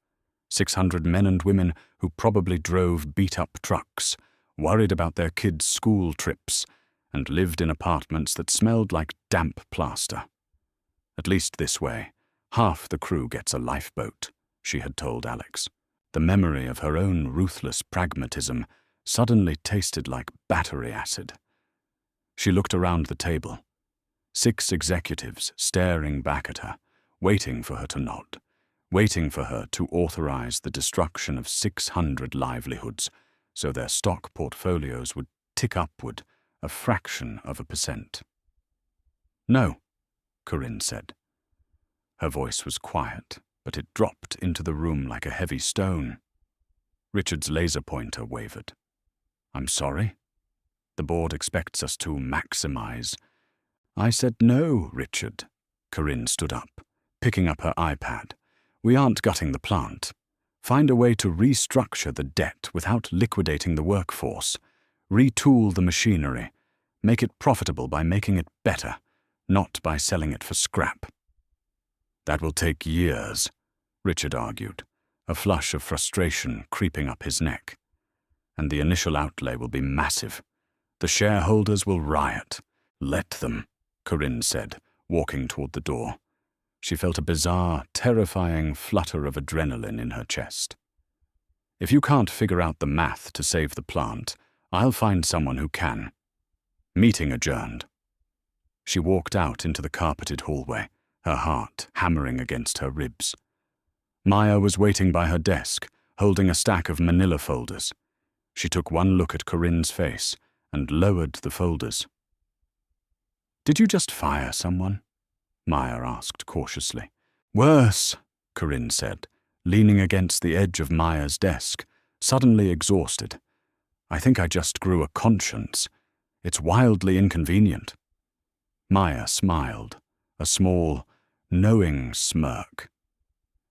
600 men and women who probably drove beat-up trucks, worried about their kids' school trips, and lived in apartments that smelled like damp plaster. "At least this way, half the crew gets a lifeboat," she had told Alex. The memory of her own ruthless pragmatism suddenly tasted like battery acid. She looked around the table. 6 executives staring back at her, waiting for her to nod, waiting for her to authorize the destruction of 600 livelihoods so their stock portfolios would tick upward a fraction of a percent. "No," Corinne said. Her voice was quiet, but it dropped into the room like a heavy stone. Richard's laser pointer wavered. "I'm sorry. The board expects us to maximize." "I said no, Richard." Corinne stood up, picking up her iPad. "We aren't gutting the plant. Find a way to restructure the debt without liquidating the workforce. Retool the machinery. Make it profitable by making it better, not by selling it for scrap." "That will take years," Richard argued, a flush of frustration creeping up his neck. "And the initial outlay will be massive. The shareholders will riot." "Let them," Corinne said, walking toward the door. She felt a bizarre, terrifying flutter of adrenaline in her chest. "If you can't figure out the math to save the plant, I'll find someone who can." Meeting adjourned. She walked out into the carpeted hallway, her heart hammering against her ribs. Maya was waiting by her desk, holding a stack of manila folders. She took one look at Corinne's face and lowered the folders. "Did you just fire someone?" Maya asked cautiously. "Worse," Corinne said, leaning against the edge of Maya's desk, suddenly exhausted. "I think I just grew a conscience. It's wildly inconvenient." Maya smiled, a small, knowing smirk.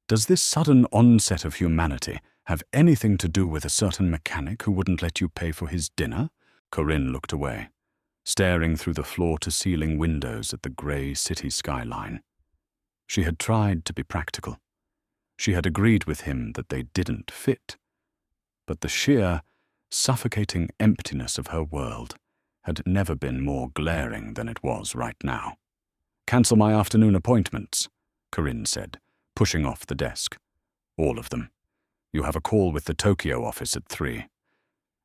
"Does this sudden onset of humanity have anything to do with a certain mechanic who wouldn't let you pay for his dinner?" Corinne looked away, staring through the floor-to-ceiling windows at the grey city skyline. She had tried to be practical. She had agreed with him that they didn't fit. But the sheer, suffocating emptiness of her world had never been more glaring than it was right now. "Cancel my afternoon appointments," Corinne said, pushing off the desk. "All of them. You have a call with the Tokyo office at 3.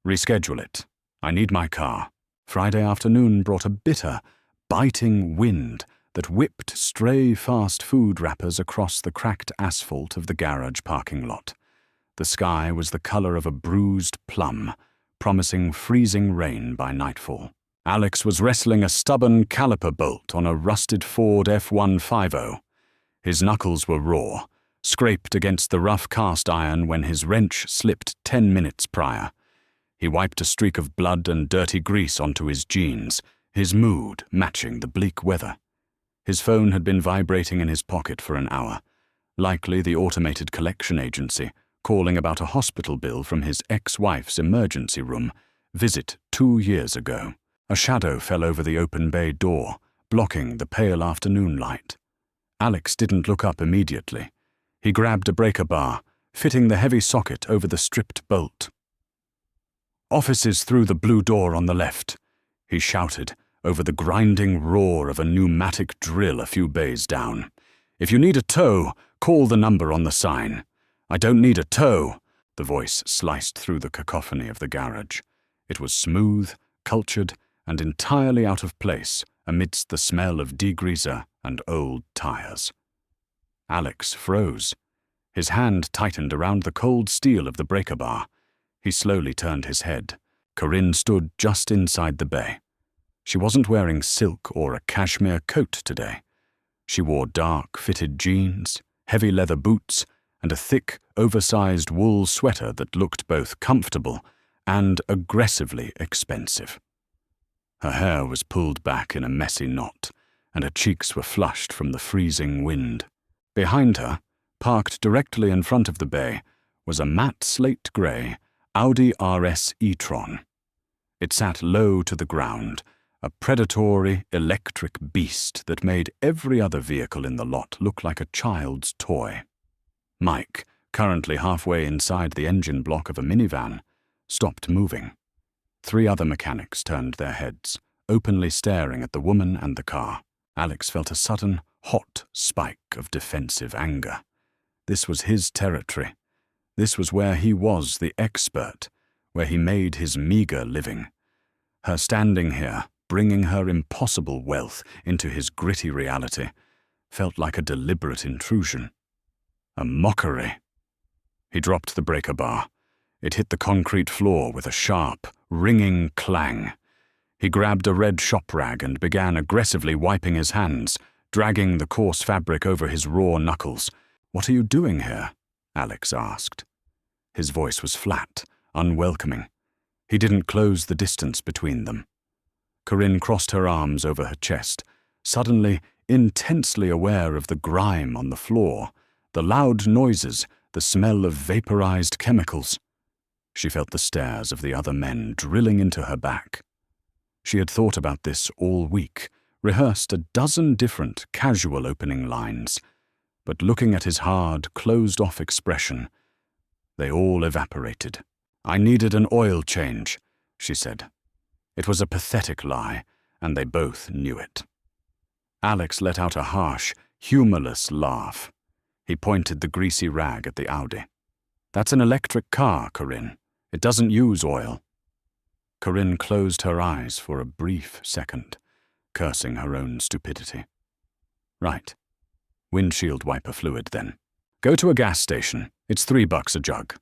Reschedule it. I need my car." Friday afternoon brought a bitter, biting wind that whipped stray fast food wrappers across the cracked asphalt of the garage parking lot. The sky was the color of a bruised plum, promising freezing rain by nightfall. Alex was wrestling a stubborn caliper bolt on a rusted Ford F-150. His knuckles were raw, scraped against the rough cast iron when his wrench slipped 10 minutes prior. He wiped a streak of blood and dirty grease onto his jeans, his mood matching the bleak weather. His phone had been vibrating in his pocket for an hour, likely the automated collection agency, calling about a hospital bill from his ex-wife's emergency room, visit 2 years ago. A shadow fell over the open bay door, blocking the pale afternoon light. Alex didn't look up immediately. He grabbed a breaker bar, fitting the heavy socket over the stripped bolt. "Offices through the blue door on the left," he shouted over the grinding roar of a pneumatic drill a few bays down. "If you need a tow, call the number on the sign." "I don't need a tow," the voice sliced through the cacophony of the garage. It was smooth, cultured, and entirely out of place amidst the smell of degreaser and old tires. Alex froze. His hand tightened around the cold steel of the breaker bar. He slowly turned his head. Corinne stood just inside the bay. She wasn't wearing silk or a cashmere coat today. She wore dark, fitted jeans, heavy leather boots, and a thick, oversized wool sweater that looked both comfortable and aggressively expensive. Her hair was pulled back in a messy knot, and her cheeks were flushed from the freezing wind. Behind her, parked directly in front of the bay, was a matte slate-grey Audi RS e-tron. It sat low to the ground, a predatory, electric beast that made every other vehicle in the lot look like a child's toy. Mike, currently halfway inside the engine block of a minivan, stopped moving. 3 other mechanics turned their heads, openly staring at the woman and the car. Alex felt a sudden, hot spike of defensive anger. This was his territory. This was where he was the expert, where he made his meager living. Her standing here, bringing her impossible wealth into his gritty reality, felt like a deliberate intrusion. A mockery. He dropped the breaker bar. It hit the concrete floor with a sharp, ringing clang. He grabbed a red shop rag and began aggressively wiping his hands, dragging the coarse fabric over his raw knuckles. "What are you doing here?" Alex asked. His voice was flat, unwelcoming. He didn't close the distance between them. Corinne crossed her arms over her chest, suddenly intensely aware of the grime on the floor, the loud noises, the smell of vaporized chemicals. She felt the stares of the other men drilling into her back. She had thought about this all week, rehearsed a dozen different casual opening lines, but looking at his hard, closed-off expression, they all evaporated. "I needed an oil change," she said. It was a pathetic lie, and they both knew it. Alex let out a harsh, humorless laugh. He pointed the greasy rag at the Audi. "That's an electric car, Corinne. It doesn't use oil." Corinne closed her eyes for a brief second, cursing her own stupidity. "Right. Windshield wiper fluid, then. Go to a gas station. It's $3 a jug."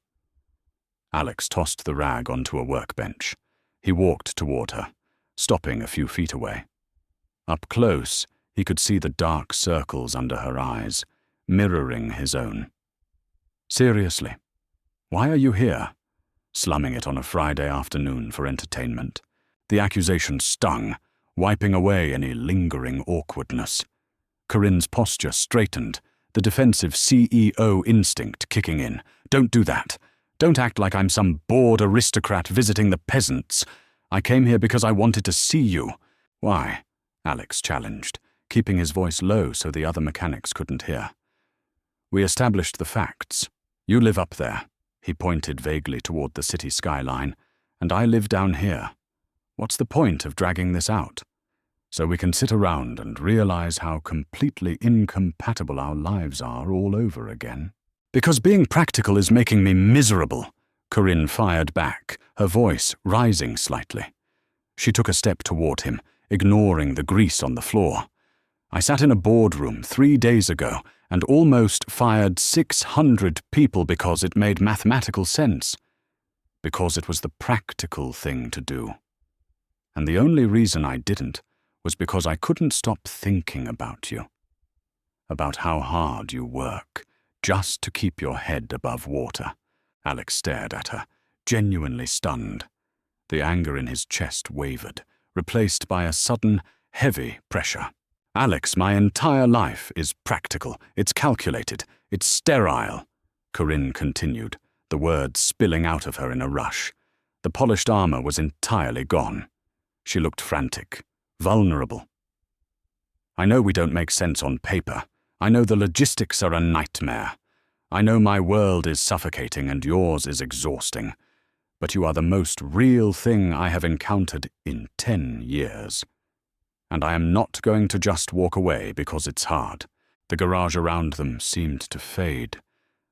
Alex tossed the rag onto a workbench. He walked toward her, stopping a few feet away. Up close, he could see the dark circles under her eyes, mirroring his own. "Seriously, why are you here?" Slumming it on a Friday afternoon for entertainment. The accusation stung, wiping away any lingering awkwardness. Corinne's posture straightened, the defensive CEO instinct kicking in. "Don't do that. Don't act like I'm some bored aristocrat visiting the peasants. I came here because I wanted to see you." "Why?" Alex challenged, keeping his voice low so the other mechanics couldn't hear. "We established the facts. You live up there." He pointed vaguely toward the city skyline, "and I live down here. What's the point of dragging this out? So we can sit around and realize how completely incompatible our lives are all over again." "Because being practical is making me miserable," Corinne fired back, her voice rising slightly. She took a step toward him, ignoring the grease on the floor. "I sat in a boardroom 3 days ago and almost fired 600 people because it made mathematical sense. Because it was the practical thing to do. And the only reason I didn't was because I couldn't stop thinking about you. About how hard you work, just to keep your head above water." Alex stared at her, genuinely stunned. The anger in his chest wavered, replaced by a sudden, heavy pressure. "Alex, my entire life is practical. It's calculated. It's sterile," Corinne continued, the words spilling out of her in a rush. The polished armor was entirely gone. She looked frantic, vulnerable. "I know we don't make sense on paper. I know the logistics are a nightmare. I know my world is suffocating and yours is exhausting. But you are the most real thing I have encountered in 10 years. And I am not going to just walk away because it's hard." The garage around them seemed to fade.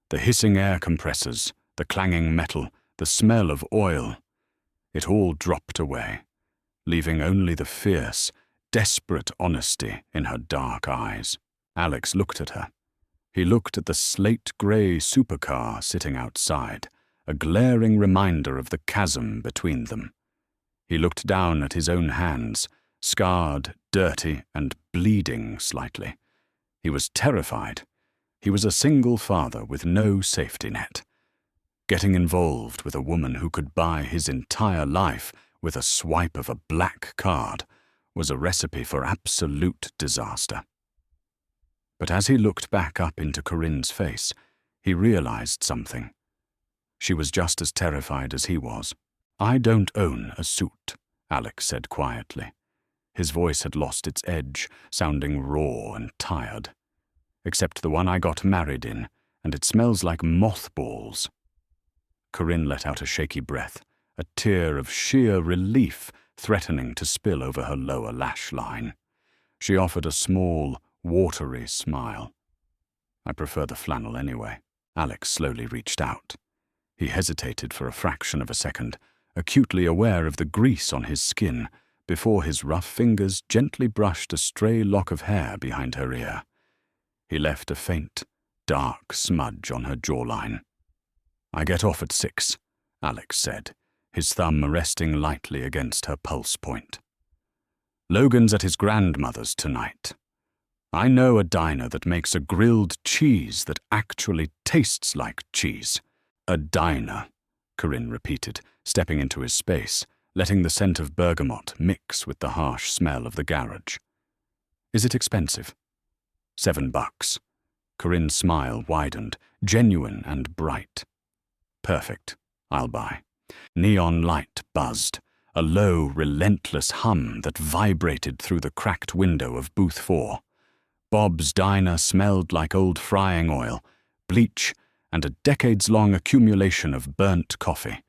The hissing air compressors, the clanging metal, the smell of oil. It all dropped away, leaving only the fierce, desperate honesty in her dark eyes. Alex looked at her. He looked at the slate-grey supercar sitting outside, a glaring reminder of the chasm between them. He looked down at his own hands, scarred, dirty, and bleeding slightly. He was terrified. He was a single father with no safety net. Getting involved with a woman who could buy his entire life with a swipe of a black card was a recipe for absolute disaster. But as he looked back up into Corinne's face, he realized something. She was just as terrified as he was. "I don't own a suit," Alex said quietly. His voice had lost its edge, sounding raw and tired. "Except the one I got married in, and it smells like mothballs." Corinne let out a shaky breath, a tear of sheer relief threatening to spill over her lower lash line. She offered a small, watery smile. "I prefer the flannel anyway." Alex slowly reached out. He hesitated for a fraction of a second, acutely aware of the grease on his skin, before his rough fingers gently brushed a stray lock of hair behind her ear. He left a faint, dark smudge on her jawline. "I get off at 6, Alex said, his thumb resting lightly against her pulse point. "Logan's at his grandmother's tonight. I know a diner that makes a grilled cheese that actually tastes like cheese." "A diner," Corinne repeated, stepping into his space, letting the scent of bergamot mix with the harsh smell of the garage. "Is it expensive?" $7. Corinne's smile widened, genuine and bright. "Perfect. I'll buy." Neon light buzzed, a low, relentless hum that vibrated through the cracked window of booth 4. Bob's diner smelled like old frying oil, bleach, and a decades-long accumulation of burnt coffee.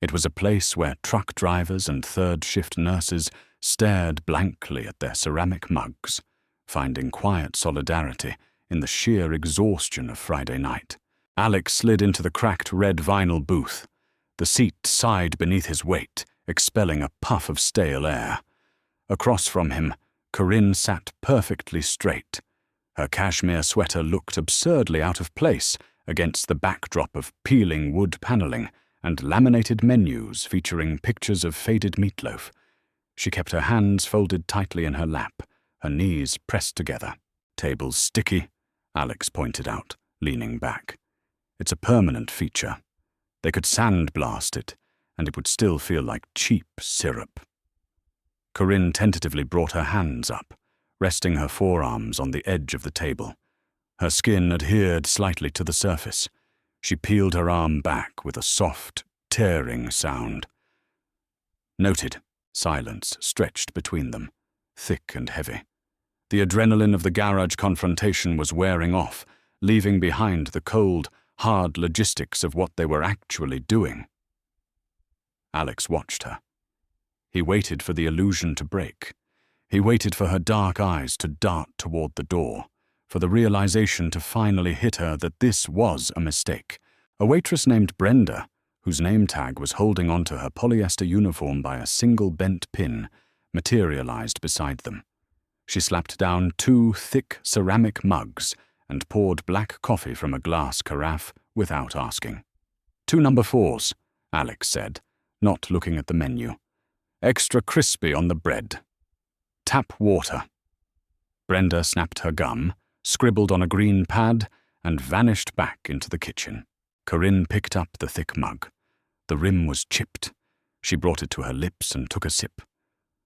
It was a place where truck drivers and third-shift nurses stared blankly at their ceramic mugs, finding quiet solidarity in the sheer exhaustion of Friday night. Alex slid into the cracked red vinyl booth. The seat sighed beneath his weight, expelling a puff of stale air. Across from him, Corinne sat perfectly straight. Her cashmere sweater looked absurdly out of place against the backdrop of peeling wood paneling and laminated menus featuring pictures of faded meatloaf. She kept her hands folded tightly in her lap, her knees pressed together. "Table's sticky," Alex pointed out, leaning back. "It's a permanent feature. They could sandblast it, and it would still feel like cheap syrup." Corinne tentatively brought her hands up, resting her forearms on the edge of the table. Her skin adhered slightly to the surface. She peeled her arm back with a soft, tearing sound. "Noted." Silence stretched between them, thick and heavy. The adrenaline of the garage confrontation was wearing off, leaving behind the cold, hard logistics of what they were actually doing. Alex watched her. He waited for the illusion to break. He waited for her dark eyes to dart toward the door, for the realization to finally hit her that this was a mistake. A waitress named Brenda, whose name tag was holding onto her polyester uniform by a single bent pin, materialized beside them. She slapped down 2 thick ceramic mugs and poured black coffee from a glass carafe without asking. "2 number 4s, Alex said, not looking at the menu. "Extra crispy on the bread. Tap water." Brenda snapped her gum, scribbled on a green pad, and vanished back into the kitchen. Corinne picked up the thick mug. The rim was chipped. She brought it to her lips and took a sip.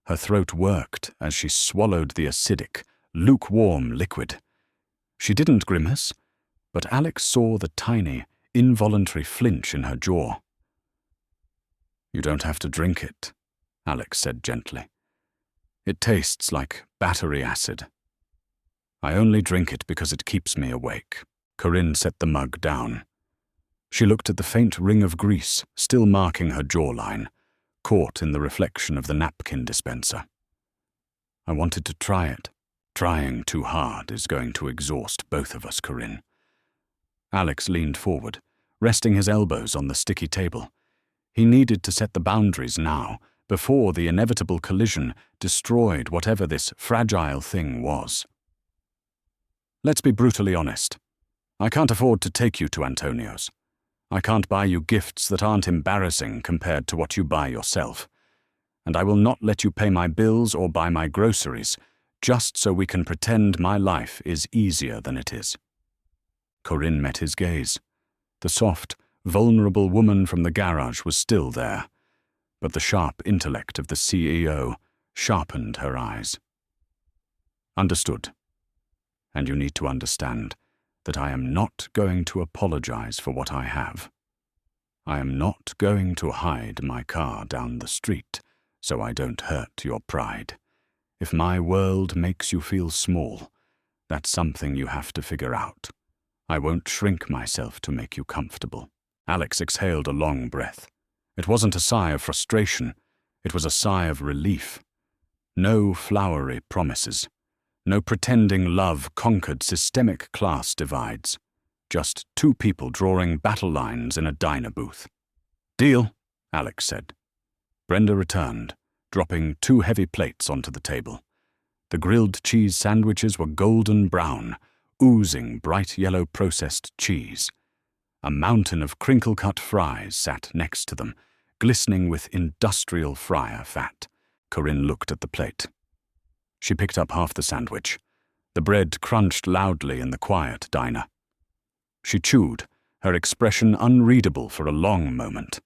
Her throat worked as she swallowed the acidic, lukewarm liquid. She didn't grimace, but Alex saw the tiny, involuntary flinch in her jaw. "You don't have to drink it," Alex said gently. "It tastes like battery acid. I only drink it because it keeps me awake." Corinne set the mug down. She looked at the faint ring of grease still marking her jawline, caught in the reflection of the napkin dispenser. "I wanted to try it. Trying too hard is going to exhaust both of us, Corinne." Alex leaned forward, resting his elbows on the sticky table. He needed to set the boundaries now, before the inevitable collision destroyed whatever this fragile thing was. "Let's be brutally honest. I can't afford to take you to Antonio's. I can't buy you gifts that aren't embarrassing compared to what you buy yourself. And I will not let you pay my bills or buy my groceries, just so we can pretend my life is easier than it is." Corinne met his gaze. The soft, vulnerable woman from the garage was still there, but the sharp intellect of the CEO sharpened her eyes. "Understood. And you need to understand that I am not going to apologize for what I have. I am not going to hide my car down the street so I don't hurt your pride. If my world makes you feel small, that's something you have to figure out. I won't shrink myself to make you comfortable." Alex exhaled a long breath. It wasn't a sigh of frustration. It was a sigh of relief. No flowery promises. No pretending love conquered systemic class divides. Just 2 people drawing battle lines in a diner booth. "Deal," Alex said. Brenda returned, dropping 2 heavy plates onto the table. The grilled cheese sandwiches were golden brown, oozing bright yellow processed cheese. A mountain of crinkle-cut fries sat next to them, glistening with industrial fryer fat. Corinne looked at the plate. She picked up half the sandwich. The bread crunched loudly in the quiet diner. She chewed, her expression unreadable for a long moment.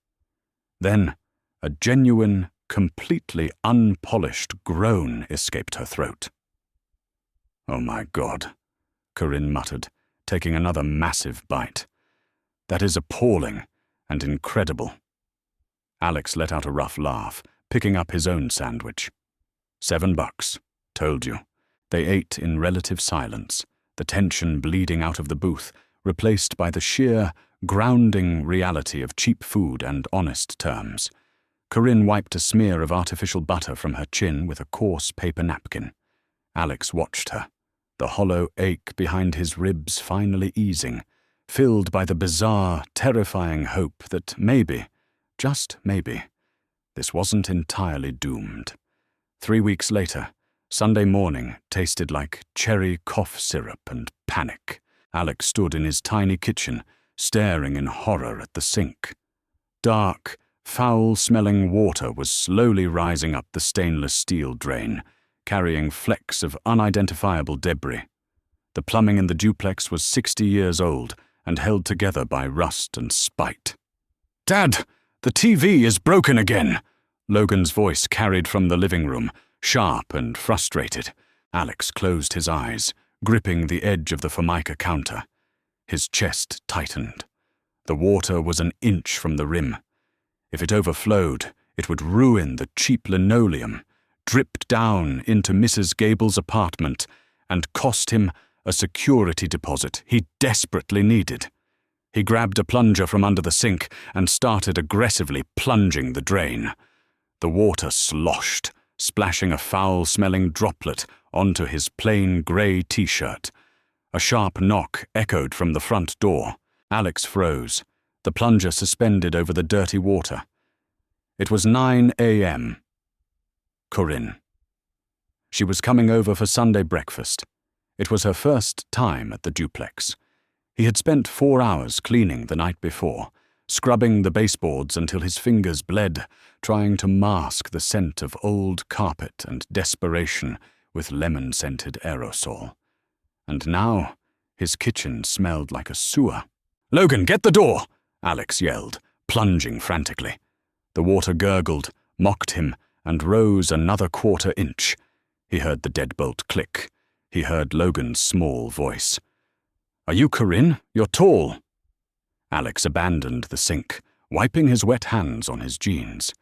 Then, a genuine, completely unpolished groan escaped her throat. "Oh my God," Corinne muttered, taking another massive bite. "That is appalling and incredible." Alex let out a rough laugh, picking up his own sandwich. $7, told you. They ate in relative silence, the tension bleeding out of the booth, replaced by the sheer, grounding reality of cheap food and honest terms. Corinne wiped a smear of artificial butter from her chin with a coarse paper napkin. Alex watched her, the hollow ache behind his ribs finally easing, filled by the bizarre, terrifying hope that maybe, just maybe, this wasn't entirely doomed. 3 weeks later, Sunday morning tasted like cherry cough syrup and panic. Alex stood in his tiny kitchen, staring in horror at the sink. Dark, foul-smelling water was slowly rising up the stainless steel drain, carrying flecks of unidentifiable debris. The plumbing in the duplex was 60 years old and held together by rust and spite. "Dad, the TV is broken again!" Logan's voice carried from the living room, sharp and frustrated. Alex closed his eyes, gripping the edge of the Formica counter. His chest tightened. The water was an inch from the rim. If it overflowed, it would ruin the cheap linoleum, drip down into Mrs. Gable's apartment, and cost him a security deposit he desperately needed. He grabbed a plunger from under the sink and started aggressively plunging the drain. The water sloshed, splashing a foul-smelling droplet onto his plain grey t-shirt. A sharp knock echoed from the front door. Alex froze, the plunger suspended over the dirty water. It was 9 a.m. Corinne. She was coming over for Sunday breakfast. It was her first time at the duplex. He had spent 4 hours cleaning the night before, scrubbing the baseboards until his fingers bled, trying to mask the scent of old carpet and desperation with lemon-scented aerosol. And now, his kitchen smelled like a sewer. "Logan, get the door!" Alex yelled, plunging frantically. The water gurgled, mocked him, and rose another quarter inch. He heard the deadbolt click. He heard Logan's small voice. "Are you Corinne? You're tall." Alex abandoned the sink, wiping his wet hands on his jeans.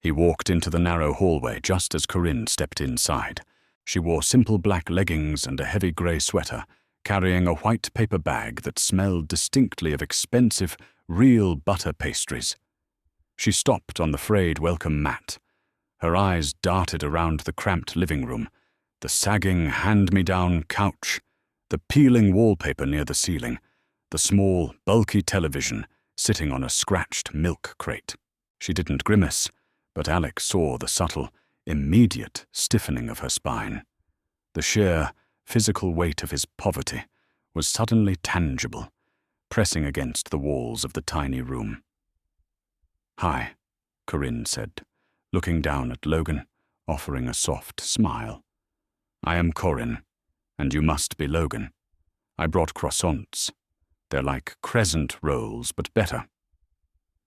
He walked into the narrow hallway just as Corinne stepped inside. She wore simple black leggings and a heavy grey sweater, carrying a white paper bag that smelled distinctly of expensive, real butter pastries. She stopped on the frayed welcome mat. Her eyes darted around the cramped living room, the sagging hand-me-down couch, the peeling wallpaper near the ceiling, the small, bulky television sitting on a scratched milk crate. She didn't grimace, but Alex saw the subtle, immediate stiffening of her spine. The sheer, physical weight of his poverty was suddenly tangible, pressing against the walls of the tiny room. "Hi," Corinne said, looking down at Logan, offering a soft smile. "I am Corinne, and you must be Logan. I brought croissants. They're like crescent rolls, but better."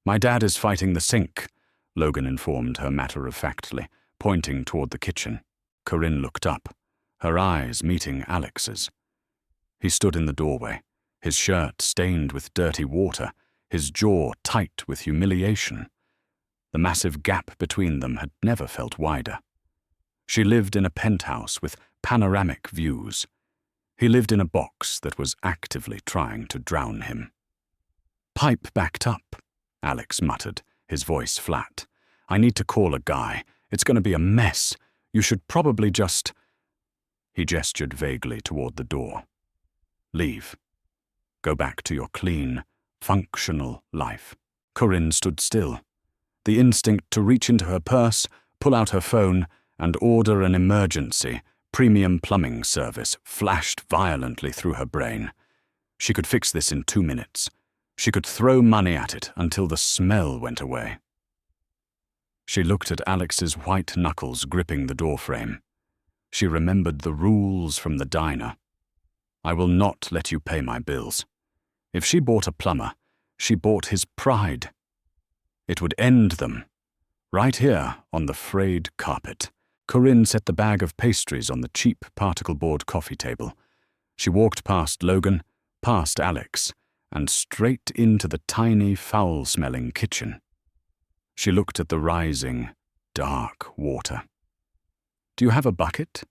"My dad is fighting the sink," Logan informed her matter-of-factly, pointing toward the kitchen. Corinne looked up, her eyes meeting Alex's. He stood in the doorway, his shirt stained with dirty water, his jaw tight with humiliation. The massive gap between them had never felt wider. She lived in a penthouse with panoramic views. He lived in a box that was actively trying to drown him. "Pipe backed up," Alex muttered, his voice flat. "I need to call a guy. It's going to be a mess. You should probably just—" He gestured vaguely toward the door. "Leave. Go back to your clean, functional life." Corinne stood still. The instinct to reach into her purse, pull out her phone, and order an emergency premium plumbing service flashed violently through her brain. She could fix this in 2 minutes. She could throw money at it until the smell went away. She looked at Alex's white knuckles gripping the doorframe. She remembered the rules from the diner. I will not let you pay my bills. If she bought a plumber, she bought his pride. It would end them. Right here on the frayed carpet. Corinne set the bag of pastries on the cheap particle-board coffee table. She walked past Logan, past Alex, and straight into the tiny, foul-smelling kitchen. She looked at the rising, dark water. "Do you have a bucket?"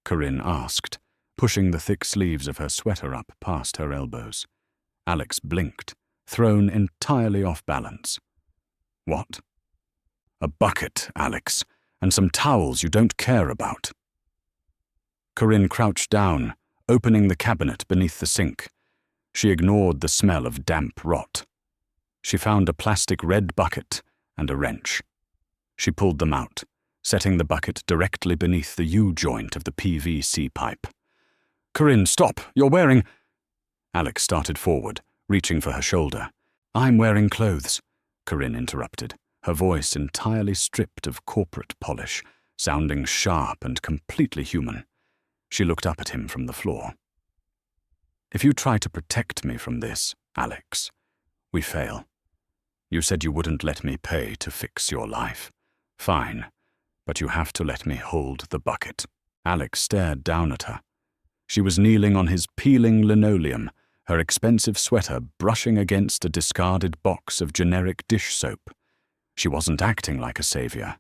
Corinne asked, pushing the thick sleeves of her sweater up past her elbows. Alex blinked, thrown entirely off balance. "What?" "A bucket, Alex, and some towels you don't care about." Corinne crouched down, opening the cabinet beneath the sink. She ignored the smell of damp rot. She found a plastic red bucket and a wrench. She pulled them out, setting the bucket directly beneath the U-joint of the PVC pipe. "Corinne, stop! You're wearing—" Alex started forward, reaching for her shoulder. "I'm wearing clothes," Corinne interrupted, her voice entirely stripped of corporate polish, sounding sharp and completely human. She looked up at him from the floor. "If you try to protect me from this, Alex, we fail. You said you wouldn't let me pay to fix your life. Fine, but you have to let me hold the bucket." Alex stared down at her. She was kneeling on his peeling linoleum, her expensive sweater brushing against a discarded box of generic dish soap. She wasn't acting like a savior.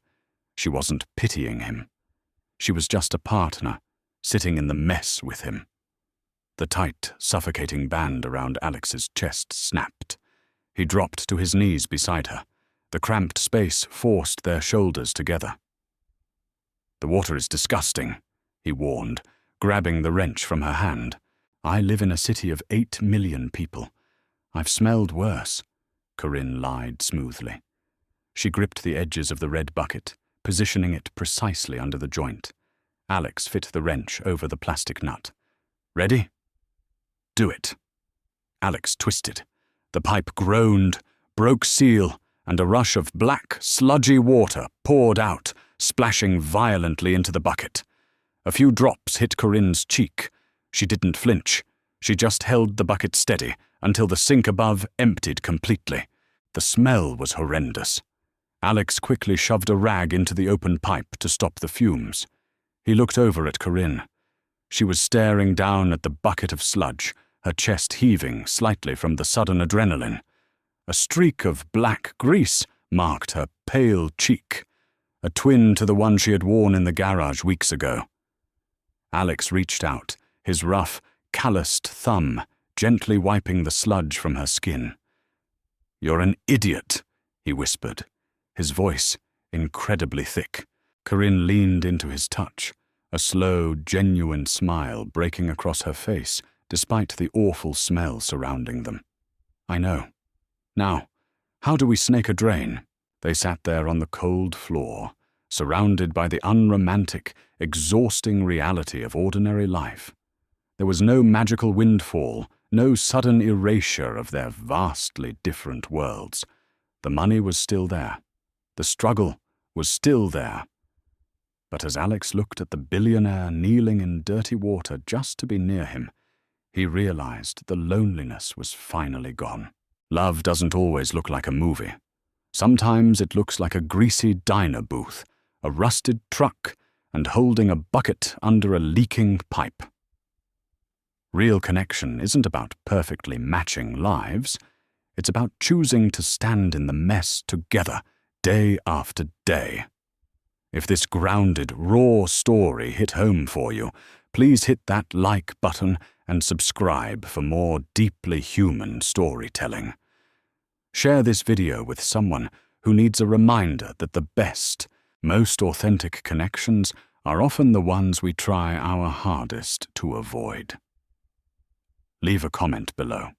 She wasn't pitying him. She was just a partner, sitting in the mess with him. The tight, suffocating band around Alex's chest snapped. He dropped to his knees beside her. The cramped space forced their shoulders together. "The water is disgusting," he warned, grabbing the wrench from her hand. "I live in a city of 8 million people. I've smelled worse," Corinne lied smoothly. She gripped the edges of the red bucket, positioning it precisely under the joint. Alex fit the wrench over the plastic nut. "Ready? Do it." Alex twisted. The pipe groaned, broke seal, and a rush of black, sludgy water poured out, splashing violently into the bucket. A few drops hit Corinne's cheek. She didn't flinch. She just held the bucket steady until the sink above emptied completely. The smell was horrendous. Alex quickly shoved a rag into the open pipe to stop the fumes. He looked over at Corinne. She was staring down at the bucket of sludge, her chest heaving slightly from the sudden adrenaline. A streak of black grease marked her pale cheek, a twin to the one she had worn in the garage weeks ago. Alex reached out, his rough, calloused thumb gently wiping the sludge from her skin. "You're an idiot," he whispered, his voice incredibly thick. Corinne leaned into his touch, a slow, genuine smile breaking across her face despite the awful smell surrounding them. "I know. Now, how do we snake a drain?" They sat there on the cold floor, surrounded by the unromantic, exhausting reality of ordinary life. There was no magical windfall, no sudden erasure of their vastly different worlds. The money was still there. The struggle was still there. But as Alex looked at the billionaire kneeling in dirty water just to be near him, he realized the loneliness was finally gone. Love doesn't always look like a movie. Sometimes it looks like a greasy diner booth, a rusted truck, and holding a bucket under a leaking pipe. Real connection isn't about perfectly matching lives. It's about choosing to stand in the mess together, day after day. If this grounded, raw story hit home for you, please hit that like button and subscribe for more deeply human storytelling. Share this video with someone who needs a reminder that the best, most authentic connections are often the ones we try our hardest to avoid. Leave a comment below.